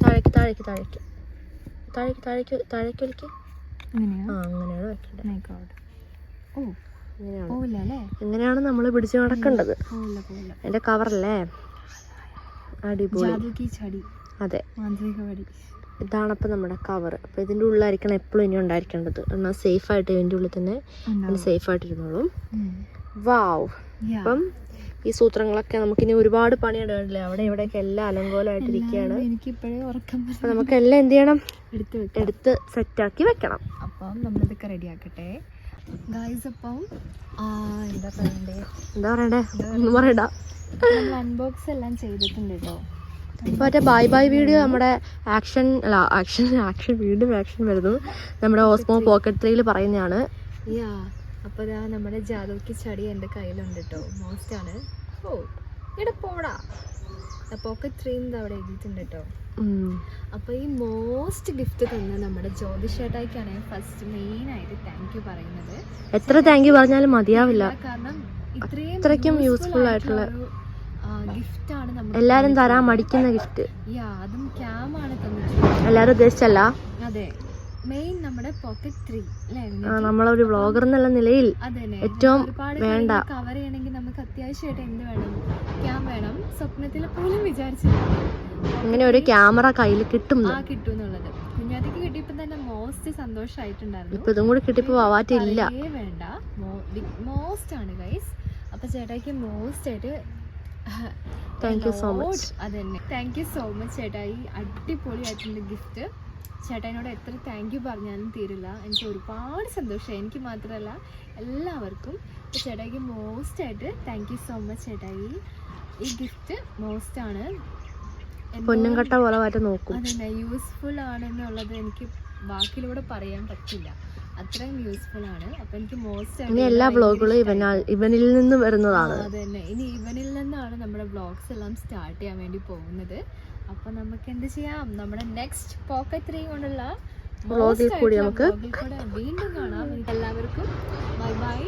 താഴേക്ക് താഴേക്ക് താഴേക്ക് താഴേക്ക് താഴേക്ക് താഴേക്ക് വലിക്ക്. അങ്ങനെയാണ് വെക്കേണ്ടത്. എങ്ങനെയാണ് നമ്മൾ പിടിച്ചു നടക്കേണ്ടത്. അതിന്റെ കവറല്ലേ? അടിപൊളി. അതെ, ഇതാണപ്പോ നമ്മുടെ കവർ. അപ്പൊ ഇതിന്റെ ഉള്ളിലായിരിക്കണം എപ്പോഴും ഇനി ഉണ്ടായിരിക്കേണ്ടത്. എന്നാൽ സേഫ് ആയിട്ട് ഇതിന്റെ ഉള്ളിൽ തന്നെ സേഫ് ആയിട്ട് ഇരുന്നോളും. വാവ്. അപ്പം ഈ സൂത്രങ്ങളൊക്കെ നമുക്കിനി ഒരുപാട് പണിയിടാനില്ലേ? അവിടെ ഇവിടെയൊക്കെ എല്ലാം അലങ്കോലമായിട്ടിരിക്കുകയാണ്. അപ്പൊ നമുക്ക് എല്ലാം എന്ത് ചെയ്യണം? എടുത്ത് സെറ്റാക്കി വെക്കണം. അപ്പം നമ്മളിതൊക്കെ റെഡിയാക്കട്ടെ ഗായ്സ്. അപ്പം എന്താ പറയണ്ടേ? ഒന്നും പറയണ്ട. അൺബോക്സ് എല്ലാം ചെയ്തിട്ടുണ്ട് കേട്ടോ. ഇപ്പൊ മറ്റേ ബൈ ബൈ വീഡിയോ നമ്മുടെ ആക്ഷൻ വീണ്ടും ആക്ഷൻ വരുന്നു. നമ്മുടെ ഓസ്മോ പോക്കറ്റ് 3 പറയുന്നതാണ്. അപ്പൊ നമ്മുടെ ജാദുക്കി ചടി എൻ്റെ കയ്യിലുണ്ട് കേട്ടോ. മോസ്റ്റ് ആണ്. ഓ ഇവിടെ പോടാ, പോക്കറ്റ് 3 അവിടെ എഴുതിയിട്ടുണ്ട് കേട്ടോ. അപ്പൊ ഈ മോസ്റ്റ് ഗിഫ്റ്റ് തന്നെ നമ്മുടെ ജ്യോതിഷേട്ടായിക്കാണ് ഫസ്റ്റ് മെയിൻ ആയിട്ട് താങ്ക് യു പറയുന്നത്. എത്ര താങ്ക് യു പറഞ്ഞാലും മതിയാവില്ല. കാരണം ഇത്രയും യൂസ്ഫുൾ ആയിട്ടുള്ള ഗിഫ്റ്റ് ആണ് എല്ലാരും തരാൻ മടിക്കുന്ന ഗിഫ്റ്റ്. അതും ക്യാം ആണ് തന്നിട്ടുള്ളത്. എല്ലാരും ഉദ്ദേശിച്ചല്ല. അതെ, മെയിൻ നമ്മുടെ പോക്കറ്റ് 3 അല്ലേ? നമ്മളൊരു വ്ളോഗർ എന്നുള്ള നിലയിൽ ഏറ്റവും വേണ്ട കവർ ചെയ്യണമെങ്കിൽ നമുക്ക് അത്യാവശ്യമായിട്ട് എന്ത് വേണം? ക്യാം വേണം. സ്വപ്നത്തിൽ പോലും വിചാരിച്ചില്ല അങ്ങനെ ഒരു ക്യാമറ കയ്യിൽ കിട്ടും എന്നുള്ളത്. കുഞ്ഞാറ്റയ്ക്ക് കിട്ടിയപ്പോ തന്നെ മോസ്റ്റ് സന്തോഷമായിട്ടുണ്ടായിരുന്നു. ഇപ്പൊ ഇതും കൂടി കിട്ടിയപ്പോ വാവാറ്റില്ല. വേണ്ട, മോസ്റ്റ് ആണ് ഗൈസ്. അപ്പൊ ചേട്ടായിക്ക് മോസ്റ്റ് ആയിട്ട് താങ്ക് യു സോ മച്ച്. അതന്നെ, താങ്ക് യു സോ മച്ച് ചേട്ടായി. അടിപൊളിയായിട്ടുണ്ട് ഗിഫ്റ്റ്. ചേട്ടായിനോട് എത്ര താങ്ക് യു പറഞ്ഞാലും തീരില്ല. എനിക്ക് ഒരുപാട് സന്തോഷമായി, എനിക്ക് മാത്രമല്ല എല്ലാവർക്കും. അപ്പോൾ ചേട്ടായിക്ക് മോസ്റ്റ് ആയിട്ട് താങ്ക് യു സോ മച്ച് ചേട്ടായി. ഈ ഗിഫ്റ്റ് മോസ്റ്റ് ആണ്, പൊന്നും കട്ട പോലെ മാറ്റം നോക്കും. അതന്നെ, യൂസ്ഫുൾ ആണെന്നുള്ളത് എനിക്ക് വാക്കിലൂടെ പറയാൻ പറ്റില്ല. അത്രയും യൂസ്ഫുൾ ആണ്. അപ്പൊ എനിക്ക് മോസ്റ്റ് ഇനി എല്ലാ വ്ളോഗുകളും ഇവനിൽ നിന്ന് വരുന്നതാണ്. അതന്നെ, ഇനി ഇവനിൽ നിന്നാണ് നമ്മുടെ വ്ളോഗ്സ് എല്ലാം സ്റ്റാർട്ട് ചെയ്യാൻ വേണ്ടി പോകുന്നത്. അപ്പൊ നമുക്ക് എന്ത് ചെയ്യാം, നമ്മുടെ നെക്സ്റ്റ് പോക്കറ്റ് 3 കൊണ്ടുള്ള വ്ളോഗിൽ കൂടി നമുക്ക് വീണ്ടും കാണാം. എല്ലാവർക്കും ബൈ ബൈ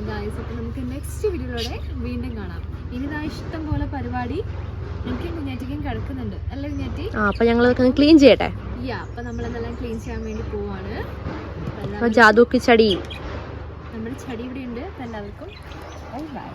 ഗായ്സ്. അപ്പൊ നമുക്ക് നെക്സ്റ്റ് വീഡിയോയിലൂടെ വീണ്ടും കാണാം. ഇനിതാ ഇഷ്ടം പോലെ പരിപാടി എനിക്കും കുഞ്ഞാറ്റിക്കും കിടക്കുന്നുണ്ട് അല്ലേ കുഞ്ഞാറ്റി? അപ്പൊ ഞങ്ങൾ ക്ലീൻ ചെയ്യട്ടെ. അപ്പൊ നമ്മളെല്ലാം ക്ലീൻ ചെയ്യാൻ വേണ്ടി പോവാണ്. ജാദു കി ചടി, നമ്മുടെ ചടി ഇവിടെ ഉണ്ട്. എല്ലാവർക്കും ബൈ ബൈ.